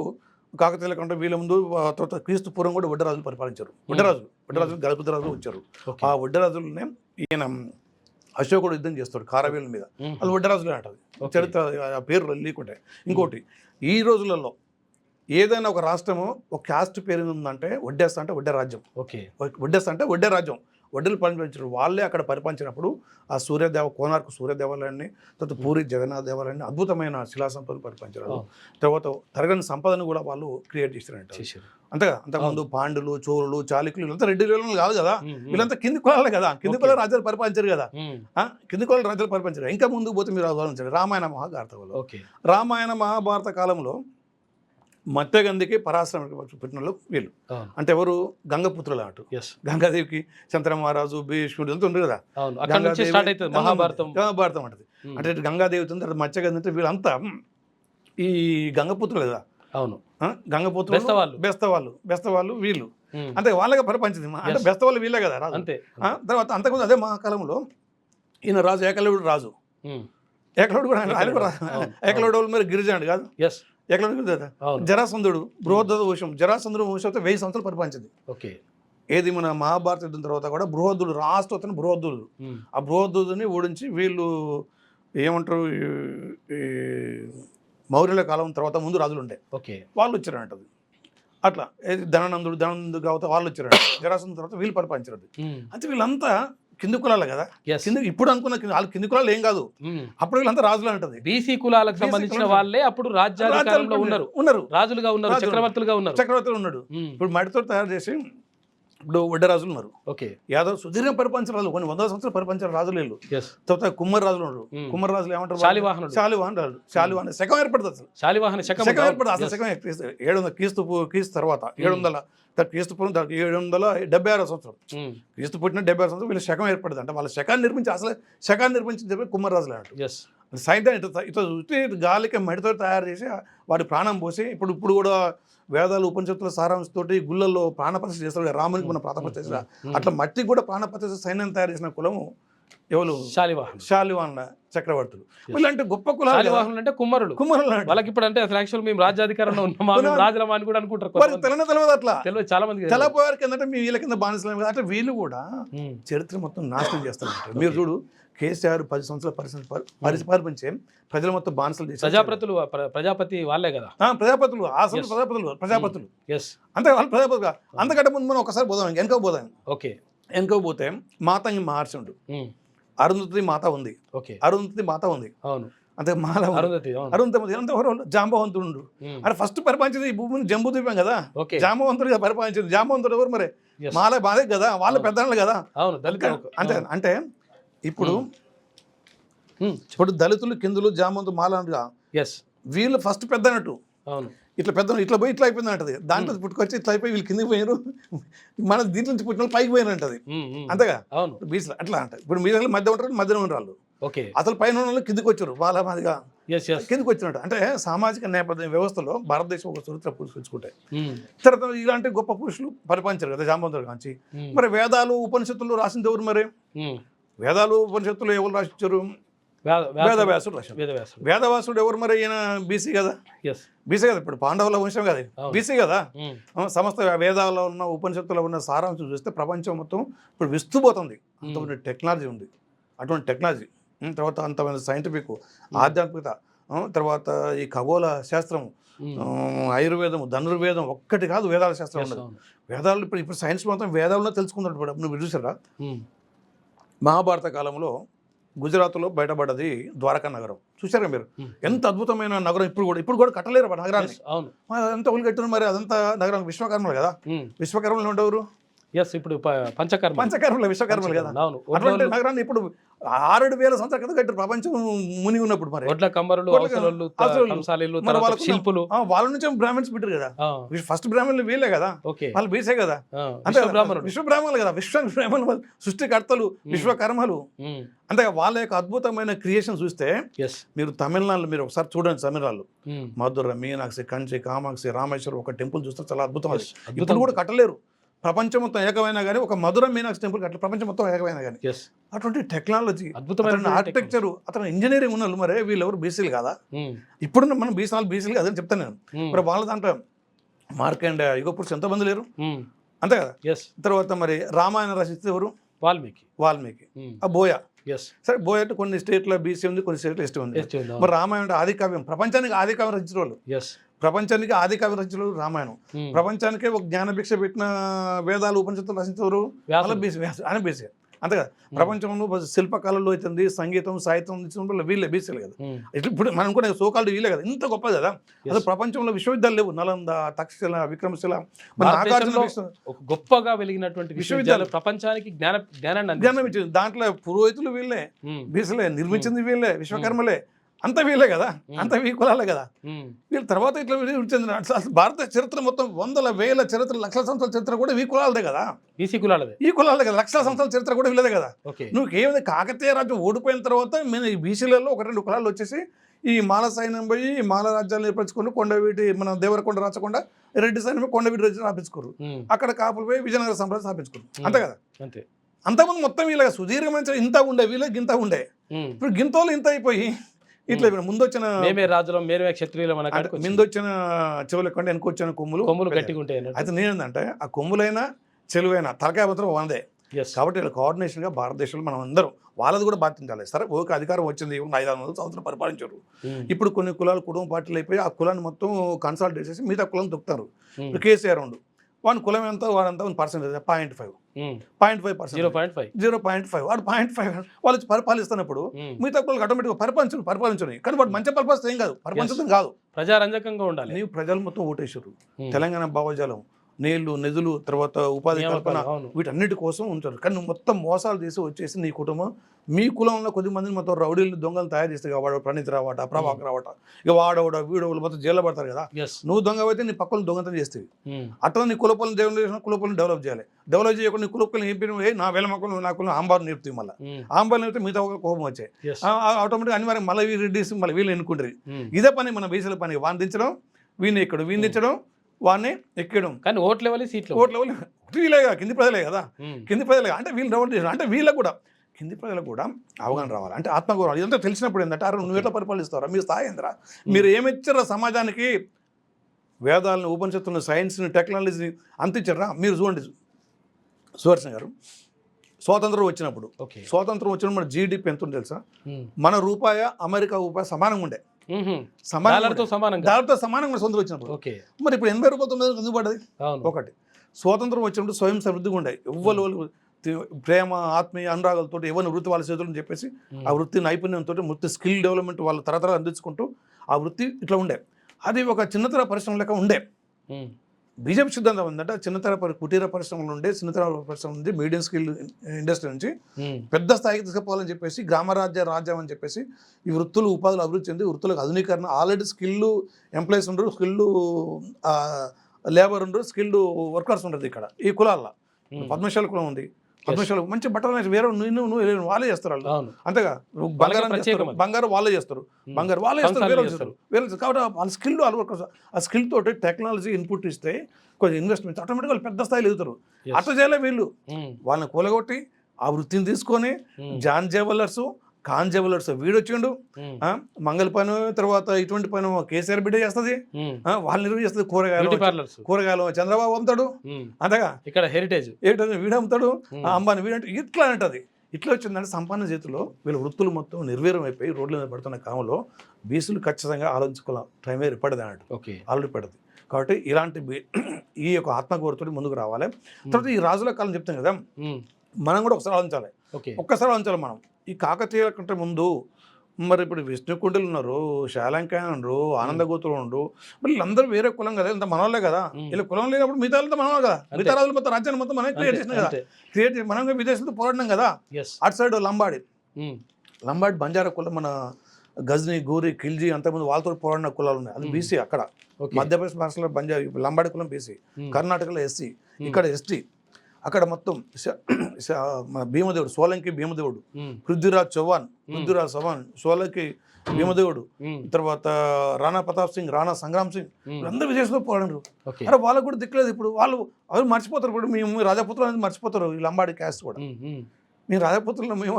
కాకతీయుల కంటే వీళ్ళ ముందు తర్వాత క్రీస్తు పూర్వం కూడా వడ్డీ రాజులు పరిపాలించారు. వడ్డీ రాజులు గజపతి రాజులు వచ్చారు. ఆ వడ్డీ రాజులనే ఈయన అశోకుడు యుద్ధం చేస్తాడు కారవేల మీద. అది వడ్డరాజులే అంటది చరిత్ర, ఆ పేరు లేకుంటే. ఇంకోటి ఈ రోజులలో ఏదైనా ఒక రాష్ట్రము ఒక క్యాస్ట్ పేరు ఉందంటే వడ్డేస్తా అంటే వడ్డే రాజ్యం. వడ్డేస్తా అంటే వడ్డే రాజ్యం. వడ్డీలు పరిపాలించారు వాళ్ళే. అక్కడ పరిపాలించినప్పుడు ఆ కోనార్క్ సూర్య దేవాలయాన్ని, తర్వాత పూరి జగన్నాథ దేవాలయాన్ని అద్భుతమైన శిలా సంపదను పరిపాలించారు. తర్వాత తరగని సంపదను కూడా వాళ్ళు క్రియేట్ చేశారంట. అంతేగా. అంతకుముందు పాండులు, చోళులు, చాళుక్యులు వీళ్ళంతా రెడ్డి కాదు కదా. వీళ్ళంతా కింది కులాలే కదా. కింది కులాల రాజ్యాలు పరిపాలించారు కదా. కింది కులాల రాజ్యాలు పరిపాలించారు. ఇంకా ముందుకు పోతే మీరు ఆలోచించండి రామాయణ మహాభారతంలో. రామాయణ మహాభారత కాలంలో మత్స్యగంధికి పరాశ్రమ పుట్టిన వీళ్ళు. అంటే ఎవరు? గంగపుత్రులు అటు. గంగాదేవికి చంద్రమహారాజు, భీష్ముడు అంతా ఉంది కదా. మహాభారతం అంటది. అంటే గంగాదేవి ఉంది, మత్స్యగంధి అంటే వీళ్ళంతా ఈ గంగపుత్రులు కదా. గంగపుత్రులు బెస్తవాళ్ళు వీళ్ళు. అంటే వాళ్ళగా పరిపాలించింది. అంటే బెస్తవాళ్ళు వీళ్ళే కదా రాజు. తర్వాత అంతకుముందు అదే మహాకాలంలో ఈయన రాజు ఏకలవుడు రాజు. ఏకలవుడు కూడా ఆయన కూడా ఏకలవుడు మీరు గిరిజనుడు కాదు. జరాసంధుడు, బృహద్రథ వంశం. జరాసంధుడు వంశంతో 1000 సంవత్సరాలు పరిపాలించింది. ఏది మన మహాభారత యుద్ధం తర్వాత కూడా బృహద్దుడు రాష్ట్ర బృహద్దుడు. ఆ బృహద్దుని ఓడించి వీళ్ళు ఏమంటారు మౌర్యుల కాలం తర్వాత ముందు రాజులు ఉండే వాళ్ళు వచ్చారంటది. అట్లా ధనానందుడు కావత వాళ్ళు వచ్చారంట. జరాసంధుడు తర్వాత వీళ్ళు పరిపాలించారు. అంటే వీళ్ళంతా కింది కులాలు కదా. ఇప్పుడు అనుకున్న వాళ్ళు కింది కులాలు ఏం కాదు. అప్పుడు వీళ్ళంతా రాజులు అంటది. బీసీ కులాలకు సంబంధించిన వాళ్ళే అప్పుడు రాజ్యాధికారంలో ఉన్నారు, రాజులుగా ఉన్నారు, చక్రవర్తులుగా ఉన్నాడు. ఇప్పుడు మట్టితో తయారు చేసి ఇప్పుడు వడ్డే రాజులు ఉన్నారు. యాదవ్ సుదీర్ఘ పరిపాలించిన రాజులు, కొన్ని 100 సంవత్సరాలు పరిపాలించిన రాజులు వీళ్ళు. తర్వాత కుమ్మరి రాజులు ఉన్నారు. కుమ్మరి రాజులు ఏమంటారు? శాలివాహన శకం ఏర్పడుతుంది. అసలు శకం ఏర్పడుతుంది. అసలు శకం 700 క్రీస్తు తర్వాత 700 క్రీస్తు పూర్వం 776 సంవత్సరం. క్రీస్తు పుట్టిన 76 సంవత్సరం వీళ్ళు శకం ఏర్పడుతుంది. అంటే వాళ్ళ శకాన్ని నిర్మించి కుమ్మరి రాజులు అంటారు. సైతం ఇట్లా గాలికి మడితో తయారు చేసి వాడి ప్రాణం పోసి ఇప్పుడు కూడా వేదాలు ఉపనిషత్తుల సారాంశతోటి గుళ్ళల్లో ప్రాణప్రతిష్ఠ చేస్తారు. రామునికి మన ప్రాణప్రతిష్ఠ అట్లా మట్టికి కూడా ప్రాణప్రతిష్ఠ సైన్యం తయారు చేసిన కులము ఎవరు? శాలివాహన చక్రవర్తులు. ఇలాంటి గొప్ప కులాలు అంటే కుమ్మరులు. వాళ్ళకి ఇప్పుడు అంటే యాక్చువల్ మేము రాజ్యాధికారంలో ఉన్నాము రాజులమా అని కూడా అనుకుంటారు. తెలియదు అట్లా చాలా మంది తెలపోయారు కిందట మీ వీళ్ళ కింద బానిసలు. అంటే వీళ్ళు కూడా చరిత్ర మొత్తం నాశనం చేస్తారు. మీరు చూడు కేసీఆర్ 10 సంవత్సరాలు పరిపాలించే ప్రజలు మొత్తం బానిసలు చేశారు. ప్రజాపతి వాళ్ళే కదా. ప్రజాపతులు అంతే వాళ్ళు ప్రజాపతులు. అంతకంటే ముందు మనం ఒకసారి పోదాం, వెనక పోతే మాతంగి మహర్షి ఉండు. అరుంధతి మాత ఉంది. అంతే మాల అరుంధతి అంత జాంబవంతుడు. అంటే ఫస్ట్ పరిపాలించింది ఈ భూమిని జంబూద్వీపం కదా. జాంబవంతుడిగా పరిపాలించింది. జాంబవంతుడు ఎవరు మరి? మాల బాధే కదా, వాళ్ళ పెద్దలు కదా. అంతే. అంటే ఇప్పుడు దళితులు కిందులు జామంతు మాలగా వీళ్ళు ఫస్ట్ పెద్ద అన్నట్టు. ఇట్లా పెద్ద ఇట్లా పోయి ఇట్లా అయిపోయింది అంటది. దాంట్లో పుట్టుకొచ్చి ఇట్లా అయిపోయి వీళ్ళు కిందికి పోయారు, మన దీంట్లో నుంచి పుట్టిన వాళ్ళు పైకి పోయిన అంటది. అంతేగా అవును. బీచ్లో అట్లా అంట. ఇప్పుడు మీరు మధ్య ఉంటారు, మధ్యలో ఉన్న వాళ్ళు ఓకే. అసలు పైన ఉన్న వాళ్ళు కిందికి వచ్చారు, వాళ్ళ మాదిగా ఎస్ ఎస్. కిందికి వచ్చినట్టు. అంటే సామాజిక నేపథ్య వ్యవస్థలో భారతదేశం ఒక చరిత్ర పురుషుకుంటాయి. తర్వాత ఇలాంటి గొప్ప పురుషులు పరిపాలించారు కదా జాంబవంతుడు కాంచి. మరి వేదాలు ఉపనిషత్తులు రాసింది ఎవరు? మరి వేదాలు ఉపనిషత్తులు ఎవరు రాసిచ్చారు? వేదవ్యాసుడు రాశాడు. వేదవ్యాసుడు ఎవరు? మరి ఈయన బీసీ కదా. బీసీ కదా, ఇప్పుడు పాండవుల వంశం కదా, బీసీ కదా. సమస్త వేదాల్లో ఉన్న ఉపనిషత్తులో ఉన్న సారాంశం చూస్తే ప్రపంచం మొత్తం ఇప్పుడు విస్తుపోతుంది. అంతమంది టెక్నాలజీ ఉంది, అటువంటి టెక్నాలజీ. తర్వాత అంతమంది సైంటిఫిక్ ఆధ్యాత్మికత, తర్వాత ఈ ఖగోళ శాస్త్రం, ఆయుర్వేదం, ధనుర్వేదం ఒక్కటి కాదు వేదాల శాస్త్రం ఉన్నది. వేదాలు ఇప్పుడు సైన్స్ మొత్తం వేదాల్లో తెలుసుకుంటాడు. నువ్వు చూసారా మహాభారత కాలంలో గుజరాత్లో బయటపడ్డది ద్వారకా నగరం, చూసారా మీరు? ఎంత అద్భుతమైన నగరం. ఇప్పుడు కూడా కట్టలేరు ఆ నగరాన్ని. అదంతా ఒళ్ళు కట్టిన మరి అదంతా నగరం విశ్వకర్మలు కదా. విశ్వకర్మలు ఉండేవారు. ఇప్పుడు పంచకర్మలు విశ్వకర్మలు కదా. అటువంటి నగరాన్ని ఇప్పుడు 6,000 సంవత్సరాల కింద కట్టారు, ప్రపంచం మునిగి ఉన్నప్పుడు. మరి శిల్పులు వాళ్ళ నుంచి బ్రాహ్మణ్స్ పెట్టారు కదా. ఫస్ట్ బ్రాహ్మణులు వీళ్ళే కదా, వాళ్ళు బీసే కదా. అంటే విశ్వబ్రాహ్మణులు కదా, విశ్వబ్రాహ్మణులు సృష్టికర్తలు, విశ్వకర్మలు. అంతే వాళ్ళ యొక్క అద్భుతమైన క్రియేషన్ చూస్తే మీరు తమిళనాడులో మీరు ఒకసారి చూడండి. తమిళనాడులో మధుర, మీనాక్షి, కంచి, కామాక్షి, రామేశ్వరం ఒక టెంపుల్ చూస్తే చాలా అద్భుతం. ఇప్పుడు కూడా కట్టలేరు. ప్రపంచం మొత్తం ఏకమైనా కానీ ఒక మధుర మీనాక్షి టెంపుల్ కట్టాలి, ప్రపంచం మొత్తం ఏకమైనా కానీ. అటువంటి టెక్నాలజీ, అద్భుతమైన ఆర్కిటెక్చర్, అతను ఇంజనీరింగ్ ఉన్న మరి వీళ్ళెవరు బీసీలు కదా. ఇప్పుడు మనం బీసీలు కాదని చెప్తాను నేను. మరి వాళ్ళ దాంట్లో మార్కండేయ, యుగపురుషులు ఎంతమంది లేరు, అంతే కదా. తర్వాత మరి రామాయణ రచిస్తే ఎవరు? వాల్మీకి. ఆ బోయ. సరే, బోయ అంటే కొన్ని స్టేట్లో బీసీ ఉంది, కొన్ని స్టేట్లో ఎస్టీ ఉంది. మరి రామాయణ ఆది కావ్యం, ప్రపంచానికి ఆది కావ్యం రచించిన వాళ్ళు. ప్రపంచానికి ఆది కావ్యం రచించిన రామాయణం. ప్రపంచానికే ఒక జ్ఞానభిక్ష పెట్టిన వేదాలు ఉపనిషత్తులు రచించారు ఆయన బీసీ, అంతే కదా. ప్రపంచంలో శిల్పకళలో అవుతుంది, సంగీతం, సాహిత్యం వీళ్ళే బీసీలు కదా. ఇప్పుడు మనం కూడా సోకాళ్ళు వీళ్ళే కదా. ఇంత గొప్పది కదా. అసలు ప్రపంచంలో విశ్వవిద్యాలయాలు లేవు. నలంద, తక్షశిల, విక్రమశిల, గొప్పగా వెలిగినటువంటి విశ్వవిద్యాలయం ప్రపంచానికి జ్ఞానం ఇచ్చింది. దాంట్లో పురోహితులు వీళ్ళే, బీసీలే, నిర్మించింది వీళ్ళే, విశ్వకర్మలే, అంత వీళ్ళే కదా, అంత వీ కులాలే కదా. వీళ్ళ తర్వాత ఇట్లా చెందిన అసలు భారత చరిత్ర మొత్తం వందల వేల చరిత్ర, లక్షల సంవత్సరాల చరిత్ర కూడా వీ కులాలదే కదా. ఈ కులాలదే కదా. లక్షల సంవత్సరాల చరిత్ర కూడా వీళ్ళదే కదా. నువ్వు ఏమైనా కాకతీయ రాజ్యం ఓడిపోయిన తర్వాత ఈ బీసీలలో 1-2 కులాలు వచ్చేసి ఈ మాల సైన్యం పోయి మాల రాజ్యాలు ఏర్పరచుకుని కొండవీటి మన దేవరకొండ రాచకుండా రెడ్డి సైన్యం కొండవీటి రాజ్యం స్థాపించుకోరు. అక్కడ కాపులు పోయి విజయనగర సామ్రాజ్యం స్థాపించుకోరు, అంతే కదా. అంతకుముందు మొత్తం వీళ్ళగా సుదీర్ఘమైన ఇంత ఉండే, వీళ్ళకి గింత ఉండే. ఇప్పుడు గింతోళ్ళు ఇంత అయిపోయి ఇట్లా ముందొచ్చిన ముందొచ్చిన చెవులు కొండ వెనుకొచ్చిన కొమ్ములు గట్టిగా ఉంటాయి. అయితే నేనేందంటే ఆ కొమ్ములైనా చెలువైనా తలకాయ మాత్రం వందే. కాబట్టి ఇలా కోఆర్డినేషన్గా భారతదేశంలో మనం అందరం వాళ్ళది కూడా బాధ్యత. సరే, ఓకే, అధికారం వచ్చింది, 500 సంవత్సరాలు పరిపాలించారు. ఇప్పుడు కొన్ని కులాలు కుటుంబ పార్టీలు అయిపోయి ఆ కులాన్ని మొత్తం కన్సాలిడేట్ చేసి మిగతా కులం తొక్కుతారు. ఇప్పుడు కేసీఆర్ ఉండు, వాడి కులం ఎంత, వాడంతా 1% 0.5%, 0.5 వాడు 0.5 వాళ్ళు పరిపాలిస్తున్నప్పుడు మిగతా కులాలకు ఆటోమేటిక్గా పరిపాలించు. కానీ వాడు మంచి పరిపాలిస్తే ఏం కాదు, పరిపాలించడం కాదు, ప్రజారంజకంగా ఉండాలి. నీవు ప్రజలు మొత్తం ఓటేశారు. తెలంగాణ భావజాలం, నీళ్లు, నిధులు, తర్వాత ఉపాధి కల్పన, వీటన్నిటి కోసం ఉంచారు. కానీ నువ్వు మొత్తం మోసాలు చేసి వచ్చేసి నీ కుటుంబం, మీ కులంలో కొద్ది మందిని మొత్తం రౌడీలు, దొంగలు తయారు చేస్తే వాడు ప్రణీత్ రావట, ప్రభాకర్ రావట, ఇక వాడవడ వీడోళ్ళు మొత్తం జైల్లో పడతారు కదా. నువ్వు దొంగ అయితే నీ పక్కన దొంగతనం చేస్తేవి. అట్లా నీ కులపలను డెవలప్ చేయాలి. డెవలప్ చేయకుండా నీ కులపలను ఏం నా వేల మొక్కలు నా కులం ఆంబారు నేర్పుతాయి. మళ్ళీ ఆంబారు నేర్పితే మిగతా ఒక కోపం వచ్చాయి. ఆటోమేటిక్ అనివార్యం మళ్ళీ రెడ్డిస్ మళ్ళీ వీళ్ళు ఎన్నుకుంటారు. ఇదే పని మన బీసీల పని. వాడిని దించడం, వీడిని ఎక్కడం, వీడిని దించడం, వాడిని ఎక్కడం. కానీ ఓట్ లెవెల్ వీళ్ళే కదా, కింది ప్రజలే కదా. కింది ప్రజలే అంటే వీళ్ళు డెవలప్ చేసిన అంటే వీళ్ళకు కూడా కింది ప్రజలకు కూడా అవగాహన రావాలి. అంటే ఆత్మగౌరవం ఇదంతా తెలిసినప్పుడు ఏంటంటే నువ్వు ఎట్లా పరిపాలిస్తారా, మీ స్థాయి ఏంద్రా, మీరు ఏమిచ్చారా సమాజానికి, వేదాలను, ఉపనిషత్తులను, సైన్స్ని, టెక్నాలజీని అంతించారా. మీరు చూడండి సుదర్శన్ గారు, స్వాతంత్రం వచ్చినప్పుడు మన జీడిపి ఎంత ఉంది తెలుసా? మన రూపాయ అమెరికా రూపాయ సమానంగా ఉండే, డాలర్తో సమానంగా స్వతంత్రం వచ్చినప్పుడు. మరి ఇప్పుడు 80 రూపాయలు ఎందుకు పడ్డది? ఒకటి, స్వాతంత్రం వచ్చినప్పుడు స్వయం సమృద్ధిగా ఉండే, ఎవ్వరు ప్రేమ, ఆత్మీయ అనురాగాలతో ఎవరిని వృత్తి వాళ్ళ చేతులని చెప్పేసి ఆ వృత్తి నైపుణ్యంతో వృత్తి స్కిల్ డెవలప్మెంట్ వాళ్ళ తరతరాలు అందించుకుంటూ ఆ వృత్తి ఇట్లా ఉండే. అది ఒక చిన్నతర పరిశ్రమ లెక్క ఉండే. బీజేపీ సిద్ధాంతం ఏంటంటే చిన్నతర కుటీర పరిశ్రమలు ఉండే చిన్నతర పరిశ్రమ నుండి మీడియం స్కిల్ ఇండస్ట్రీ నుంచి పెద్ద స్థాయికి తీసుకుపోవాలని చెప్పేసి రాజ్యం అని చెప్పేసి ఈ వృత్తులు ఉపాధులు అభివృద్ధి చెంది వృత్తులకు ఆధునీకరణ ఆల్రెడీ స్కిల్డ్ ఎంప్లాయీస్ ఉండరు, స్కిల్డ్ లేబర్ ఉండరు, స్కిల్డ్ వర్కర్స్ ఉండదు ఇక్కడ ఈ కులాల్లో. పద్మశాల కులం ఉంది, పద్మశాల మంచి బట్టలు వేరే నువ్వు వాళ్ళే చేస్తారు వాళ్ళు, అంతేగా బంగారం వాళ్ళే చేస్తారు, వాళ్ళే చేస్తారు, వేరే కాబట్టి వాళ్ళ స్కిల్డ్ వాళ్ళు వర్కర్స్. ఆ స్కిల్ తోటి టెక్నాలజీ ఇన్పుట్ ఇస్తే కొంచెం ఇన్వెస్ట్మెంట్ ఆటోమేటిక్గా వాళ్ళు పెద్ద స్థాయిలో ఎదుగుతారు. అట్లా చేయలే వీళ్ళు, వాళ్ళని కూలగొట్టి ఆ వృత్తిని తీసుకొని జాన్ జెవెలర్స్ ఖాన్ జెవెలర్స్ వీడొచ్చిండు, మంగళ పని తర్వాత ఇటువంటి పని కేసీఆర్ బిడ్డ చేస్తుంది, వాళ్ళు నిర్వహి చేస్తుంది, కూరగాయలు చంద్రబాబు అమ్ముతాడు, అంతేగా ఇక్కడ హెరిటేజ్ వీడు అమ్ముతాడు, అంబానీ వీడంటే ఇట్లా అంటది. ఇట్లా వచ్చిందంటే సంపన్న చేతిలో వీళ్ళ వృత్తులు మొత్తం నిర్వీర్యం అయిపోయి రోడ్ల మీద పడుతున్న కాలంలో బీసీలు ఖచ్చితంగా ఆలోచించుకోవాలి, టైం ఏర్పడదు అన్నట్టు, ఆల్రెడీ పడదు. కాబట్టి ఇలాంటి ఈ యొక్క ఆత్మగౌరవతో ముందుకు రావాలి. తర్వాత ఈ రాజుల కాలం చెప్తాం కదా, మనం కూడా ఒకసారి ఆలోచించాలి, ఒక్కసారి ఆలోచించాలి మనం. ఈ కాకతీయుల కంటే ముందు మరి ఇప్పుడు విష్ణుకుంటలు ఉన్నారు, శాలంకాయలు ఉన్నారు, ఆనందగోతులు ఉండరు, మరి వీళ్ళందరూ వేరే కులం కదా, ఇంత మనవాళ్ళే కదా, వీళ్ళ కులం లేనప్పుడు మిగతా మనవాళ్ళు కదా, మిగతా రాజులు మొత్తం రాజ్యాన్ని మొత్తం మనం క్రియేట్ చేసినాం కదా, క్రియేట్ చేసి మనం విదేశాలతో పోరాడినాం కదా. అటు సైడ్ లంబాడి బంజారా కులం, మన గజ్ని గూరి ఖిల్జీ అంతకుముందు వాళ్ళతో పోరాడిన కులాలు ఉన్నాయి, అది బీసీ. అక్కడ మధ్యప్రదేశ్ మహారాష్ట్రలో లంబాడి కులం బీసీ, కర్ణాటకలో ఎస్సీ, ఇక్కడ ఎస్టీ. అక్కడ మొత్తం భీమదేవుడు, సోలంకి భీమదేవుడు, పృథ్వీరాజ్ చౌహాన్ సోలంకి భీమదేవుడు, తర్వాత రాణా ప్రతాప్ సింగ్, రాణా సంగ్రామ్ సింగ్, అందరూ విదేశంలో పోరాడారు. అరే వాళ్ళకు కూడా దిక్కులేదు, ఇప్పుడు వాళ్ళు మర్చిపోతారు, ఇప్పుడు మేము రాజపుత్రులు అనేది మర్చిపోతారు, ఈ లంబాడి క్యాస్ట్ కూడా. మేము రాజపుత్రులు మేము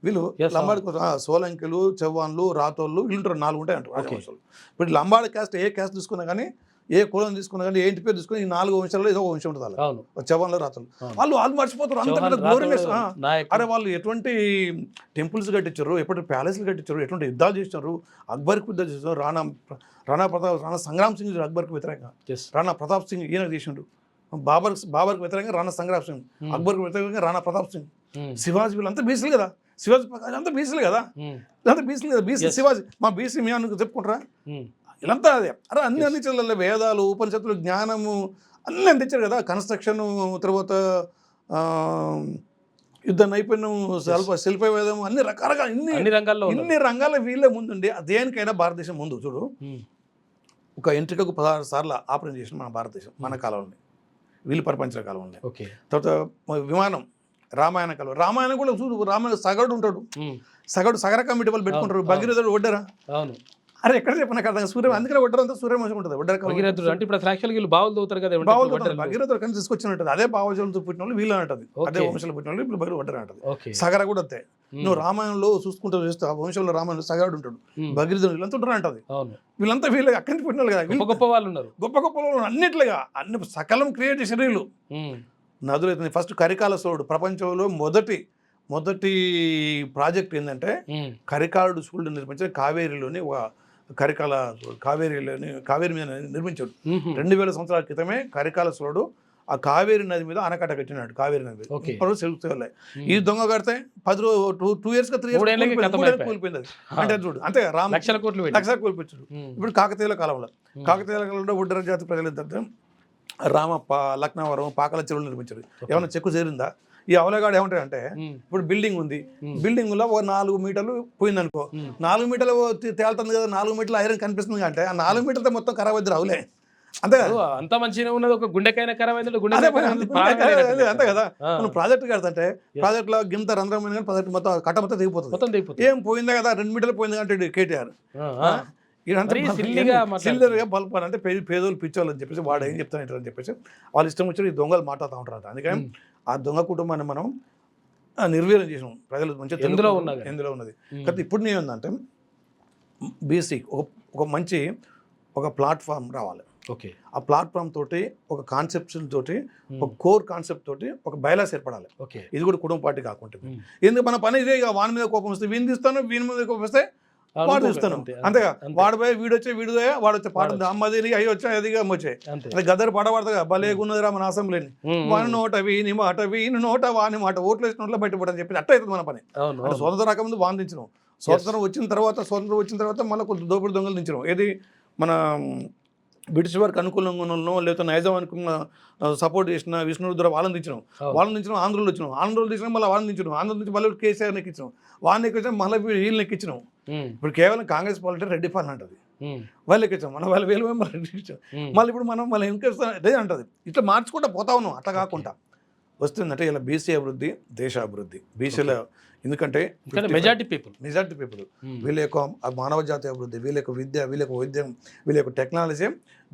వీళ్ళు లంబాడి సోలంకిలు, చౌహాన్లు, రాథోళ్ళు వీళ్ళుంటారు, 4 ఉంటాయి అంటారు రాజవంశాలు. ఇప్పుడు లంబాడి క్యాస్ట్ ఏ క్యాస్ట్ తీసుకున్నా కానీ, ఏ కులం తీసుకున్నా కానీ, ఏ ఇంటి పేరు తీసుకుని ఈ 4 వంశాలలో ఏదో ఒక వంశం ఉంటుంది వాళ్ళు, చౌహాన్లు, రాథోళ్ళు. వాళ్ళు మర్చిపోతారు, అంత గ్లోరియస్. అరే వాళ్ళు ఎటువంటి టెంపుల్స్ కట్టించారు, ఎప్పటి ప్యాలెస్లు కట్టించారు, ఎటువంటి యుద్ధాలు చేసినారు, అక్బర్కి యుద్ధాలు చేసినారు, రాణా సంగ్రామ్ సింగ్ అక్బర్కి వ్యతిరేకంగా, రాణా ప్రతాప్ సింగ్ ఈయన చేసిండు, బాబర్కి వ్యతిరేకంగా రాణా సంగ్రామ్ సింగ్, అక్బర్కి వ్యతిరేకంగా రాణా ప్రతాప్ సింగ్, శివాజీ వీళ్ళంతా బీసీలు కదా, శివాజీ అంతా బీసీలు కదా, ఇదంతా బీసీలు కదా, బీసీ శివాజీ మా బీసీ మీ అనుకు చెప్పుకుంటారా, ఇలాంతా అదే. అరే అన్ని అందించారు, వేదాలు, ఉపనిషత్తులు, జ్ఞానము అన్నీ అందించారు కదా, కన్స్ట్రక్షన్, తర్వాత యుద్ధ నైపుణ్యం, శిల్ప వేదం, అన్ని రకాలుగా ఇన్ని రంగాల్లో వీళ్ళే ముందుండి దేనికైనా భారతదేశం ముందు. చూడు, ఒక ఎంట్రికకు 16 సార్లు ఆపరేషన్ చేసిన మన భారతదేశం, మన కాలంలో, వీళ్ళు ప్రపంచ కాలంలో. తర్వాత విమానం, రామాయణ కాలం, రామాయణం కూడా చూడు, రామాయణ సగడు ఉంటాడు, సగర కమిటీ వాళ్ళు పెట్టుకుంటారు, భగీరథుడు ఒడ్డరా. అరే ఎక్కడ చెప్పిన కదా, సూర్యం అందుకనే ఒడ్డరంతా సూర్యవంశం ఉంటుంది, భగీరథుడు అంటే ఇప్పుడు యాక్చువల్గా వీళ్ళు బావులు తవ్వుతారు కదా, భగీరథుడు కానీ తీసుకొచ్చినట్టు అదే భావజలంతో పుట్టిన వాళ్ళు వీళ్ళు అంటది, అదే వంశంలో పుట్టిన వాళ్ళు ఇప్పుడు బయలు ఒడ్డర అంటది. సగర కూడా అంతే, నువ్వు రామాయణంలో చూసుకుంటూ చూస్తే ఆ వంశంలో రామాయణంలో సగరుడు ఉంటాడు, భగీరథుడు వీళ్ళంతా ఉంటారు అంటది. వీళ్ళంతా వీళ్ళు అక్కడి నుంచి పుట్టిన వాళ్ళు కదా, గొప్ప వాళ్ళు ఉన్నారు, గొప్ప వాళ్ళు అన్నిట్లుగా అన్ని సకలం క్రియేట్ చేసిన వీళ్ళు. నదులు అయితే ఫస్ట్ కరికాల సోడు, ప్రపంచంలో మొదటి ప్రాజెక్ట్ ఏంటంటే కరికాలుడు సూళ్ళు నిర్మించిన కావేరీలోని కావేరి మీద నిర్మించాడు. 2000 సంవత్సరాల క్రితమే కరికాల సోడు ఆ కావేరి నది మీద ఆనకట్ట కట్టినాడు, కావేరి నది మీద. ఈ దొంగ కడితే 2 years 3 years కూలిపోయింది అది. అంటే చూడు, అంతే లక్షల కోల్పించాడు. ఇప్పుడు కాకతీయుల కాలంలో ఒడ్డర జాతి ప్రజలు ఏంటంటే రామప్ప, లక్నవరం, పాకల చెరువులు నిర్మించారు. ఏమన్నా చెక్కు చేరిందా? ఈ అవలగాడు ఏమంటాడంటే, ఇప్పుడు బిల్డింగ్ ఉంది, బిల్డింగ్ లో 4 మీటర్లు పోయింది అనుకో, 4 మీటర్లు తేలుతుంది కదా, 4 మీటర్లు ఐరన్ కనిపిస్తుంది అంటే ఆ 4 మీటర్లతో మొత్తం ఖరాబ్ అవుతుంది రావులే, అంతే కదా. అంత మంచిగా ఉన్నది ఒక గుండెకైనా ఖరాబ్ అయింది, అంతే కదా. మనం ప్రాజెక్ట్ కడతంటే ప్రాజెక్ట్ లో గింత రంధ్రం కానీ ప్రాజెక్ట్ మొత్తం కట్ట మొత్తం దిగిపోతుంది. ఏం పోయిందా కదా, 2 మీటర్లు పోయింది అంటే కేటీఆర్ సిల్లర్గా బల్పాలి అంటే పేదోళ్ళు పిచ్చోళ్ళు అని చెప్పేసి వాడు ఏం చెప్తానంటారు అని చెప్పేసి వాళ్ళు ఇష్టం వచ్చి ఈ దొంగలు మాట్లాడుతూ ఉంటారు. అందుకని ఆ దొంగ కుటుంబాన్ని మనం నిర్వీర్యం చేసినాం, ప్రజలు మంచిగా ఎందులో ఉన్నది. కాబట్టి ఇప్పుడు నేనేందంటే బీసీ ఒక మంచి ఒక ప్లాట్ఫామ్ రావాలి. ఆ ప్లాట్ఫామ్ తోటి ఒక కాన్సెప్షన్ తోటి ఒక కోర్ కాన్సెప్ట్ తోటి ఒక బైలాస్ ఏర్పడాలి. ఇది కూడా కుటుంబ పార్టీ కాకుండా, ఎందుకు మన పని ఇదే, వాని మీద కోపం వస్తే వీని తీస్తాను, వీని మీద కోపం వస్తే వాడు చూస్తాను, అంతేగా. వాడు పోయి వాడు వచ్చే పాట అమ్మది అవి వచ్చాయి, అదిగా వచ్చాయి, అది గద్దరు పాట పడతా భలేగున్నది రా మన అసెంబ్లీని, వాని నోట వీని మాట, వీని నోట వాని మాట, ఓట్లు వేసిన నోట్లో బయటపడని చెప్పి అట్ట అవుతుంది మన పని. అంటే స్వతంత్రం రాకముందు వాందించినాం, స్వతంత్రం వచ్చిన తర్వాత మళ్ళీ కొంచెం దోపిడి దొంగలు దించినాం. ఏది మన బ్రిటిష్ వారికి అనుకూలంగా ఉన్నో లేకపోతే నైజాం అనుకున్న సపోర్ట్ చేసిన విష్ణురుద్ర వాళ్ళని తెచ్చినాం, వాళ్ళని తెచ్చినాం, ఆంధ్రలో వచ్చినాం, ఆంధ్రలో తెచ్చినాం, మళ్ళీ వాళ్ళని తెచ్చినాం, ఆంధ్ర నుంచి మళ్ళీ కేసీఆర్ని ఎక్కించాం, వాళ్ళని ఎక్కించాం, మళ్ళీ వీళ్ళని ఎక్కించినాం. ఇప్పుడు కేవలం కాంగ్రెస్ పార్టీ రెడ్డి పాలన అంటది, వాళ్ళు ఎక్కించాం, మన వాళ్ళ వేలు మళ్ళీ ఎక్కించాం, మళ్ళీ ఇప్పుడు మనం మళ్ళీ ఇంకేస్తాం అదే అంటది. ఇట్లా మార్చుకుంటా పోతా ఉన్నాం. అట్లా కాకుండా వస్తుందంటే ఇలా బీసీ అభివృద్ధి, దేశ అభివృద్ధి, బీసీల ఎందుకంటే మెజారిటీ పీపుల్ వీళ్ళ యొక్క మానవ జాతి అభివృద్ధి, వీళ్ళ యొక్క విద్య, వీళ్ళ యొక్క వైద్యం, వీళ్ళ యొక్క టెక్నాలజీ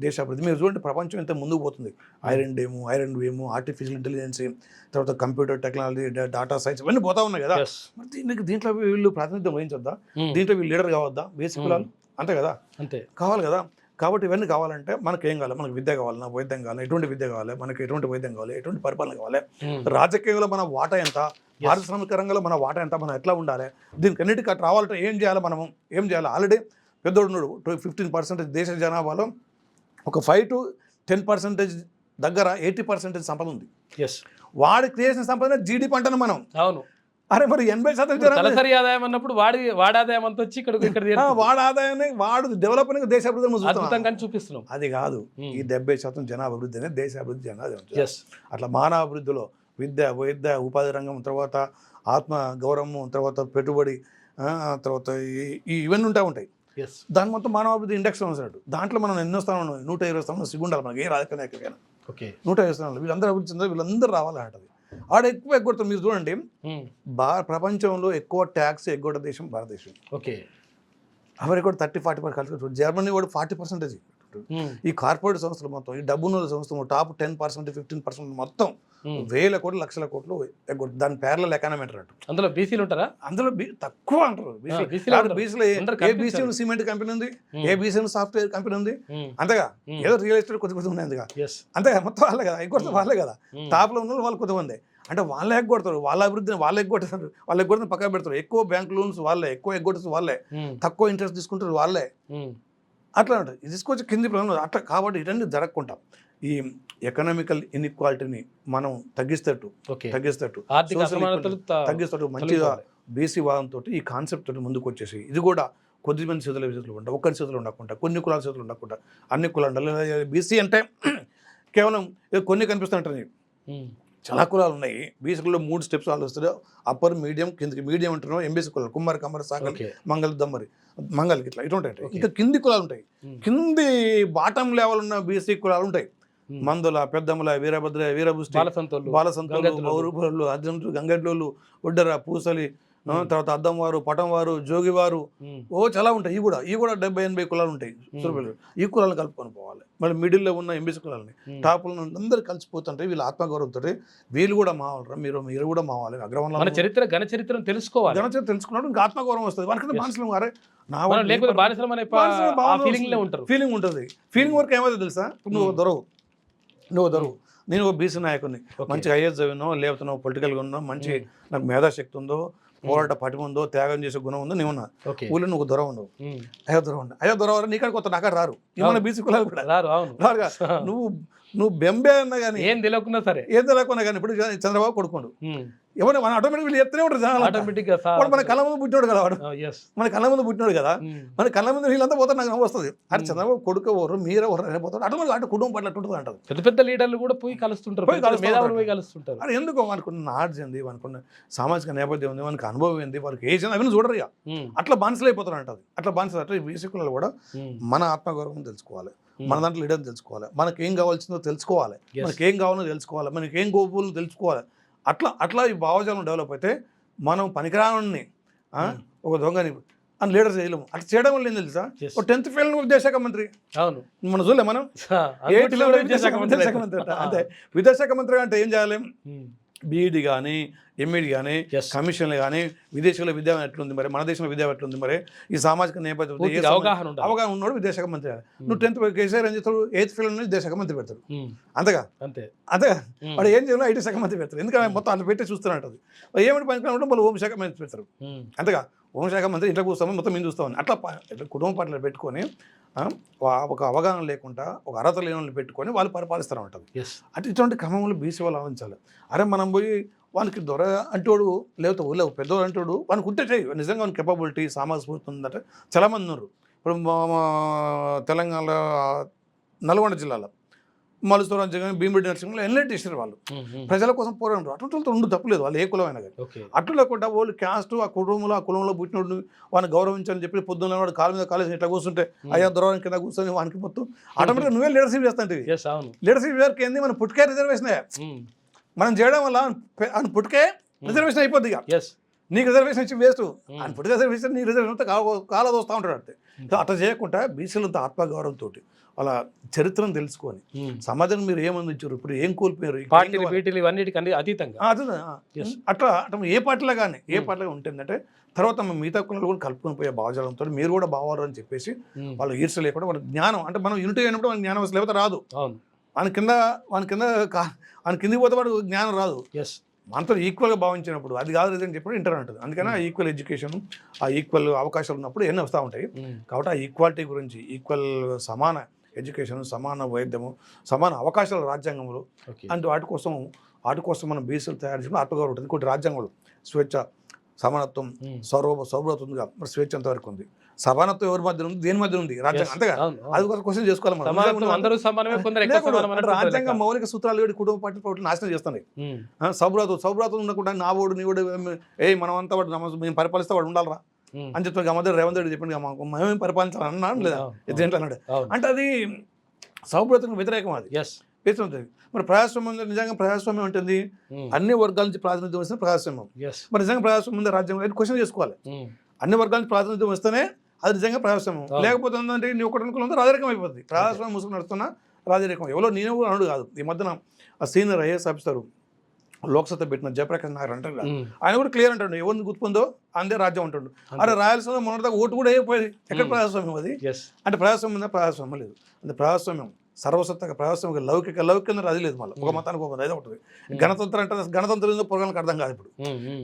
దేశ అభివృద్ధి. మీరు చూడండి ప్రపంచం ఎంత ముందుకు పోతుంది. ఐరన్ వేము, ఆర్టిఫిషియల్ ఇంటెలిజెన్స్, తర్వాత కంప్యూటర్ టెక్నాలజీ, డేటా సైన్స్ ఇవన్నీ పోతా ఉన్నాయి కదా. మరి దీంట్లో వీళ్ళు ప్రాతినిధ్యం వహించొద్దా? దీంట్లో వీళ్ళు లీడర్ కావద్దా? బేసిక్ కులాలు అంతే కదా, అంతే కావాలి కదా. కాబట్టి ఇవన్నీ కావాలంటే మనకి ఏం కావాలి? మనకు విద్య కావాలన్నా, వైద్యం కావాలి, ఎటువంటి విద్య కావాలి, మనకి ఎటువంటి వైద్యం కావాలి, ఎటువంటి పరిపాలన కావాలి, రాజకీయంలో మన వాటా ఎంత, పారిశ్రామిక రంగంలో మన వాటా ఎంత, మనం ఎట్లా ఉండాలి, దీనికి అన్నిటికీ అట్లా రావాలంటే ఏం చేయాలి, మనము ఏం చేయాలి? ఆల్రెడీ పెద్దోడు ఉన్నాడు, 15% దేశ జనాభాలో ఒక 5 to 10% దగ్గర 80% సంపద ఉంది. వాడి క్రియేషన్ సంపద జీడిపి అంటాను మనం. అవును. అరే మరి 80% తలసరి ఆదాయం అన్నప్పుడు వాడి ఆదాయం అంతా వచ్చి ఇక్కడ వాడి ఆదాయాన్ని వాడు డెవలప్ అయిన దేశ అభివృద్ధి చూపిస్తున్నాం. అది కాదు, ఈ 70% జనాభా అభివృద్ధి అనేది దేశ అభివృద్ధి జనాభా. అట్లా మానవ అభివృద్ధిలో విద్య, వైద్య, ఉపాధి రంగం, తర్వాత ఆత్మ గౌరవం, తర్వాత పెట్టుబడి, తర్వాత ఇవన్నీ ఉంటాయి. దాని మొత్తం మానవ అభివృద్ధి ఇండెక్స్ ఉన్నట్టు. దాంట్లో మనం ఎన్నో స్థానం, 120 స్థానం సిగ్గుండాలి మనకి, ఏ రాజకీయ నాయకులైనా 120 స్థానాలు వీళ్ళందరూ అభివృద్ధి చెందారు, వీళ్ళందరూ రావాలంటది. ఆడ ఎక్కువ ఎగ్గొడతాం. మీరు చూడండి, ప్రపంచంలో ఎక్కువ ట్యాక్స్ ఎగ్గొట్టే దేశం భారతదేశం. అమెరికా కూడా 30-40% కలిసి, జర్మనీ కూడా 40%. ఈ కార్పొరేట్ సంస్థలు మొత్తం, ఈ డబ్బున్న సంస్థలు టాప్ 10%, 15% మొత్తం వేల కోట్లు, లక్షల కోట్లు ఎగ్గొట్టు. దాని ప్యారలల్ ఎకానమీ అంటారు. అందులో బీసీలు ఉంటారా? అందులో తక్కువ అంటారు. బీసీలో ఏ బీసీ సిమెంట్ కంపెనీ ఉంది, ఏ బీసీ సాఫ్ట్వేర్ కంపెనీ ఉంది, అంతేగా. ఏదో రియల్ ఎస్టేట్ కొద్ది ఉంది అందుగా, అంతేగా. మొత్తం వాళ్ళే కదా ఎగ్గొడతారు, వాళ్ళే కదా టాప్ లో ఉన్న వాళ్ళు కొద్దిమంది. అంటే వాళ్ళే ఎగ్గొడతారు, వాళ్ళ అభివృద్ధిని వాళ్ళే ఎగ్గొడతారు, వాళ్ళు ఎగ్గొడతారు పక్కన పెడతారు. ఎక్కువ బ్యాంక్ లోన్స్ వాళ్ళే, ఎక్కువ ఎగ్గొడుతుంది వాళ్ళే, తక్కువ ఇంట్రెస్ట్ తీసుకుంటారు వాళ్ళే. అట్లా ఉంటుంది. ఇది తీసుకొచ్చి కింది ప్రాబ్లం అట్లా. కాబట్టి ఇవన్నీ జరగకుండా ఈ ఎకనామికల్ ఇన్ఈక్వాలిటీని మనం తగ్గిస్తట్టు మంచిగా బీసీ వాదంతో ఈ కాన్సెప్ట్ తోటి ముందుకు వచ్చేసి, ఇది కూడా కొద్దిమంది చేతుల ఉండకుండా, ఒక్కరి చేతులు ఉండకుండా, కొన్ని కులాల చేతులు ఉండకుండా అన్ని కులాలు ఉండాలి. బీసీ అంటే కేవలం కొన్ని కనిపిస్తుంటాయి, చాలా కులాలు ఉన్నాయి. బీసీలో 3 స్టెప్స్ వాళ్ళు వస్తారు. అప్పర్, మీడియం, కిందికి. మీడియం అంటున్నాం ఎంబీసీ కులాలు, కుమ్మరి, కమ్మరి, సాగలి, మంగళ, దమ్మరి, మంగళకి ఇట్లా ఇటు ఉంటాయి. ఇంకా కింది కులాలు ఉంటాయి. కింది బాటం లెవెల్ ఉన్న బీసీ కులాలు ఉంటాయి. మందుల, పెద్దమ్మల, వీరభద్ర, వీరభుష్టి, బాలసంతులు, బౌరులు, అర్జునులు, గంగడ్లోళ్ళు, ఉడ్డర, పూసలి, తర్వాత అద్దంవారు, పటంవారు, జోగివారు, చాలా ఉంటాయి. ఈ కూడా 70-80 కులాలు ఉంటాయి. ఈ కులాలను కలుపుకొని పోవాలి. మళ్ళీ మిడిల్లో ఉన్న ఎంబీసీ కులాలని, టాపులను అందరూ కలిసిపోతుంటాయి. వీళ్ళు ఆత్మగౌరవంతో వీళ్ళు కూడా మావాలరా, మీరు కూడా మావాలి. అగ్రవర్ణాలు ఘన చరిత్రను తెలుసుకోవాలి. చరిత్ర తెలుసుకున్నప్పుడు ఇంకా ఆత్మగౌరవం వస్తుంది. వారికి మనసులో అరే ఫీలింగ్ ఉంటుంది. ఫీలింగ్ వరకు ఏమైతే తెలుసా, నువ్వు దొరవు, నేను ఒక బీసీ నాయకుడిని, మంచి ఐఏఎస్ చదివినో, లేకపోతే పొలిటికల్గా ఉన్నో, మంచి నాకు మేధాశక్తి ఉందో, పోరాట పటిమ ఉందో, త్యాగం చేసే గుణం ఉందో, నేను ఉన్నా. ఊళ్ళో నువ్వు దొర ఉండవు, అయ్యో దొర నీకాడ కొత్త నాకాడ రారు. మన బీసీ కులాలు కూడా రారుగా. నువ్వు బెంబే అన్నా కానీ, ఏం తెలియకున్నా కానీ ఇప్పుడు చంద్రబాబు కొడుకోండు ఎవరు మన ఆటోమేటిక్ చెప్తూనే ఉంటారు జనాలు. ఆటోమేటిక్గా మన కళ్ళ ముందు పుట్టినాడు కదా వాడు, మన కళ్ళ ముందు పుట్టినాడు కదా, మన కళ్ళ ముందు వీళ్ళంతా పోతారు. నాకు నవ్వు వస్తుంది. అది చంద్రబాబు కొడుకు ఎవరు, మీరే ఎవరు అని పోతారు. ఆటోమేటిక్ అంటే కుటుంబం పట్ల ఉంటుంది అంటారు. పెద్ద పెద్ద లీడర్లు కూడా పోయి కలుస్తుంటారు. అది ఎందుకు అనుకున్న నాలెడ్జ్ ఉంది, అనుకున్న సామాజిక నేపథ్యం ఉంది, మనకు అనుభవం ఏంది, వాళ్ళకి ఏజ్ అవన్నీ చూడరు. ఇక అట్లా బానిసలు అయిపోతారు అంటది. అట్లా బానిసలు అట్లా బీసీ కులాలు కూడా మన ఆత్మగౌరవం తెలుసుకోవాలి, మన దాంట్లో లీడర్ని తెలుసుకోవాలి, మనకి ఏం కావాల్సిందో తెలుసుకోవాలి, మనకి ఏం కావాలో తెలుసుకోవాలి, మనకి ఏం గోపులు తెలుసుకోవాలి. అట్లా ఈ భావజాలం డెవలప్ అయితే మనం పనికిరాని ఒక దొంగని అని లీడర్ చేయలేము. అట్లా చేయడం వల్ల ఏం తెలుసా, ఒక 10th ఫెయిల్ విదేశాఖ మంత్రి. అవును, మనం చూడలే, మనం విదేశాఖ మంత్రి అంతే. విదేశాఖ మంత్రి అంటే ఏం చేయాలి, బీఈడి కానీ, ఎంఈడి కానీ, కమిషన్లు కానీ, విదేశీయుల విద్య ఎట్లుంది మరి, మన దేశంలో విద్య ఎట్లుంది మరి, ఈ సామాజిక నేపథ్యం అవగాహన ఉన్నాడు విదేశాఖ మంత్రి. నువ్వు 10th కేసీఆర్ ఏం చేస్తాడు, 8th ఫెయిల్ నుంచి విదేశాఖ మంత్రి పెడతాడు. అంతేగా వాడు ఏం చేయాలి, ఐటీ శాఖ మంత్రి పెడతారు. ఎందుకంటే మొత్తం అంత పెట్టి చూస్తున్నట్టు ఏమిటి పని ఉంటే మళ్ళీ హోంశాఖ మంత్రి పెడతారు. అంతేగా హోంశాఖ మంత్రి ఇట్లా కూర్చోమని మొత్తం మేము చూస్తామని అట్లా కుటుంబ పార్టీలు పెట్టుకొని ఒక అవగాహన లేకుండా, ఒక అర్హత లేని వాళ్ళని పెట్టుకొని వాళ్ళు పరిపాలిస్తూ ఉంటుంది. అంటే ఇటువంటి క్రమంలో బీసీ వాళ్ళు ఆలోచించాలి. అరే మనం పోయి వానికి దొర అంటోడు, లేకపోతే ఊళ్ళో పెద్దోడు అంటోడు, వానికి ఉంటే నిజంగా వానికి కెపబిలిటీ, సామాజిక స్ఫూర్తి ఉందంటే చాలామంది ఉన్నారు. ఇప్పుడు తెలంగాణలో నల్గొండ జిల్లాలో మలుస్తూరం జగన్ భీమిరెడ్డి నరసింహలో ఎన్లెట్ చేశారు వాళ్ళు. ప్రజల కోసం పోరాడు. అటువంటి ఉండు తప్పలేదు, వాళ్ళు ఏ కులమైనా కానీ. ఓకే. అట్లా లేకుండా వాళ్ళు క్యాస్ట్ ఆ కులంలో పుట్టినోడు వాడిని గౌరవించాలని చెప్పి పొద్దున్న వాడు కాలు మీద కాలేజ్ ఇట్లా కూర్చుంటే అయ్యా దూరం కింద కూర్చొని వానికి మొత్తం ఆటోమేటిక్గా నువ్వే లీడర్షిప్ చేస్తాంటివి. ఎస్, అవును. లీడర్షిప్ ఎవరికి ఏంది, మన పుట్టుకే రిజర్వేషన్ మనం చేయడం వల్ల ఆయన పుట్టుకే రిజర్వేషన్ అయిపోద్ది. ఇక ఎస్, నీకు రిజర్వేషన్ ఇచ్చి వేస్ట్, ఆయన పుట్టుక రిజర్వేషన్ నీ రిజర్వేషన్ అంతా కాలదు వస్తూ ఉంటాడు. అంటే అట్లా చేయకుండా బీసీలంతా ఆత్మగౌరవంతో వాళ్ళ చరిత్రను తెలుసుకొని సమాజం మీరు ఏమందించారు, ఇప్పుడు ఏం కోల్పోయారు, పార్టీలు వీటిలు ఇవన్నిటికన్నా అతీతంగా అట్లా ఏ పార్టీలో కానీ ఏ పార్టీలో ఉంటుందంటే తర్వాత మిగతా కులాలు కూడా కలుపుకొని పోయే భావజాలంతో మీరు కూడా బావారు అని చెప్పేసి వాళ్ళు ఈర్ష లేకుండా వాళ్ళ జ్ఞానం అంటే మనం యూనిటీ అయినప్పుడు వాళ్ళకి జ్ఞానం లేకపోతే రాదు. వాని కిందికి పోతే వాడు జ్ఞానం రాదు. మనతో ఈక్వల్గా భావించినప్పుడు అది కాదు రీజన్ చెప్పి ఇంటర్ అంటుంది. అందుకని ఆ ఈక్వల్ ఎడ్యుకేషన్ ఆ ఈక్వల్ అవకాశాలు ఉన్నప్పుడు ఎన్ని వస్తూ ఉంటాయి. కాబట్టి ఆ ఈక్వాలిటీ గురించి ఈక్వల్ సమాన ఎడ్యుకేషన్, సమాన వైద్యము, సమాన అవకాశాలు రాజ్యాంగంలో అంటే వాటి కోసం మనం బీసీలు తయారు చేసుకుని ఆత్మగౌరవం ఉంటుంది. ఇంకోటి రాజ్యాంగంలో స్వేచ్ఛ, సమానత్వం, సౌరభత్వంగా మరి స్వేచ్ఛ ఎంతవరకు ఉంది, సమానత్వం ఎవరి మధ్య ఉంది, దేని మధ్య ఉంది రాజ్యాంగం, అంతేగా అది ఒక క్వశ్చన్ చేసుకోవాలి మనం. రాజ్యాంగ మౌలిక సూత్రాలు వేడి కుటుంబ పార్టీ నాశనం చేస్తున్నాయి. సౌభ్రాతం ఉండకుండా నా ఓడు నీ ఓడు మనమంతా వాడు మేము పరిపాలిస్తే వాడు ఉండాలరా అని చెప్తాను. గమదే రేవంత్ రెడ్డి చెప్పింది మేమేం పరిపాలించాలన్నాడు లేదా దేంట్లో అన్నాడు అంటే అది సౌభ్రతకు వ్యతిరేకం. అది ఉంటుంది. మరి ప్రజాస్వామ్యం నిజంగా ప్రజాస్వామ్యం ఉంటుంది, అన్ని వర్గాల నుంచి ప్రాతినిధ్యం వస్తే ప్రజాస్వామ్యం. మరి నిజంగా ప్రజాస్వామ్యం ఉంది రాజ్యాంగం క్వశ్చన్ చేసుకోవాలి. అన్ని వర్గాల నుంచి ప్రాతినిధ్యం వస్తేనే అది నిజంగా ప్రజాస్వామ్యం. లేకపోతే ఏంటంటే నీ ఒకటి అనుకున్న రాజరికం అయిపోతుంది. ప్రజాస్వామ్యం ముసుగు నడుస్తున్నా రాజరికం. ఎవరో నేను కూడా అన్నాడు కాదు, ఈ మధ్యన ఆ సీనియర్ ఐఏఎస్ ఆఫీసర్ లోక్సభ పెట్టిన జయప్రకాష్ నాయర్ అంటారు కదా, ఆయన కూడా క్లియర్ అంటాడు ఎవరిని గుర్తుందో అందే రాజ్యం అంటాడు. అరే రాయలసీమ మొన్నటిదాకా ఓటు కూడా అయిపోయింది. ఎక్కడ ప్రజాస్వామ్యం అది అంటే ప్రజాస్వామ్యం ఉందా? ప్రజాస్వామ్యం లేదు. అంటే ప్రజాస్వామ్యం సర్వసత్తగా ప్రజాస్వామ్యం లౌకిక అది లేదు. మళ్ళీ ఒక మతానికి ఒక అదే ఉంటుంది. గణతంత్రం అంటే గణతంత్రం పొరగానికి అర్థం కాదు. ఇప్పుడు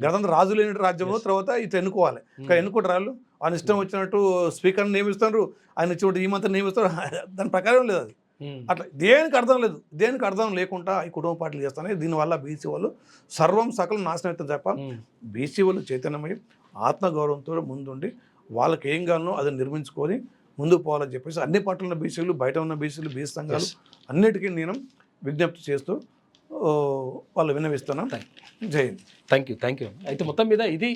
గణతంత్రం రాజు లేని రాజ్యంలో తర్వాత ఇట్లా ఎన్నుకోవాలి. ఇంకా ఎన్నుకోటి రాళ్ళు ఆయన ఇష్టం వచ్చినట్టు స్పీకర్ని నియమిస్తారు, ఆయన ఇచ్చినట్టు ఈ మంత్రిని నియమిస్తారు. దాని ప్రకారం లేదు అది. అట్లా దేనికి అర్థం లేదు. దేనికి అర్థం లేకుండా ఈ కుటుంబ పార్టీలు చేస్తానే. దీనివల్ల బీసీ వాళ్ళు సర్వం సకలం నాశనం అవుతుంది తప్ప బీసీ వాళ్ళు చైతన్యమై ఆత్మగౌరవంతో ముందుండి వాళ్ళకి ఏం కావాలనో అది నిర్మించుకొని ముందుకు పోవాలని చెప్పేసి అన్ని పార్టీలు ఉన్న బీసీలు, బయట ఉన్న బీసీలు, బీసీ సంఘాలు అన్నిటికీ నేను విజ్ఞప్తి చేస్తూ వాళ్ళు విన్నవిస్తున్నాం. జై హింద్. Thank you. అయితే మొత్తం మీద ఇది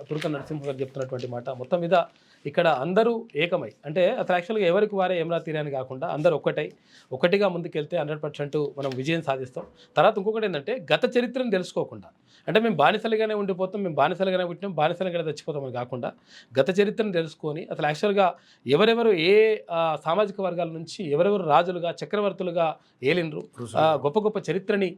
తురక నరసింహ గారు చెప్తున్నటువంటి మాట. మొత్తం మీద ఇక్కడ అందరూ ఏకమై అంటే అసలు యాక్చువల్గా ఎవరికి వారే ఏమరా తీరని కాకుండా అందరూ ఒకటిగా ముందుకెళ్తే 100% మనం విజయం సాధిస్తాం. తర్వాత ఇంకొకటి ఏంటంటే గత చరిత్రను తెలుసుకోకుండా అంటే మేము బానిసలుగానే ఉండిపోతాం, మేము బానిసలుగానే పుట్టినాం, బానిసలుగానే చచ్చిపోతామని కాకుండా గత చరిత్రను తెలుసుకొని అసలు యాక్చువల్గా ఎవరెవరు ఏ సామాజిక వర్గాల నుంచి ఎవరెవరు రాజులుగా చక్రవర్తులుగా ఏలినరు, గొప్ప గొప్ప చరిత్రని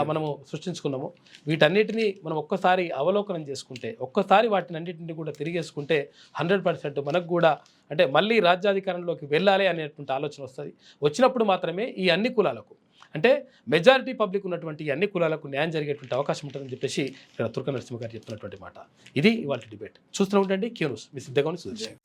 మనము సృష్టించుకున్నాము. వీటన్నిటినీ మనం ఒక్కసారి అవలోకనం చేసుకుంటే, ఒక్కసారి వాటిని అన్నింటినీ కూడా తిరిగేసుకుంటే 100% మనకు కూడా అంటే మళ్ళీ రాజ్యాధికారంలోకి వెళ్ళాలి అనేటువంటి ఆలోచన వస్తుంది. వచ్చినప్పుడు మాత్రమే ఈ అన్ని కులాలకు అంటే మెజారిటీ పబ్లిక్ ఉన్నటువంటి ఈ అన్ని కులాలకు న్యాయం జరిగేటువంటి అవకాశం ఉంటుందని చెప్పేసి ఇక్కడ తురక నరసింహ గారు చెప్తున్నటువంటి మాట. ఇది ఇవాళ డిబేట్. చూస్తూ ఉండండి క్యూ న్యూస్. మీ సిద్ధంగా సుదర్శన్.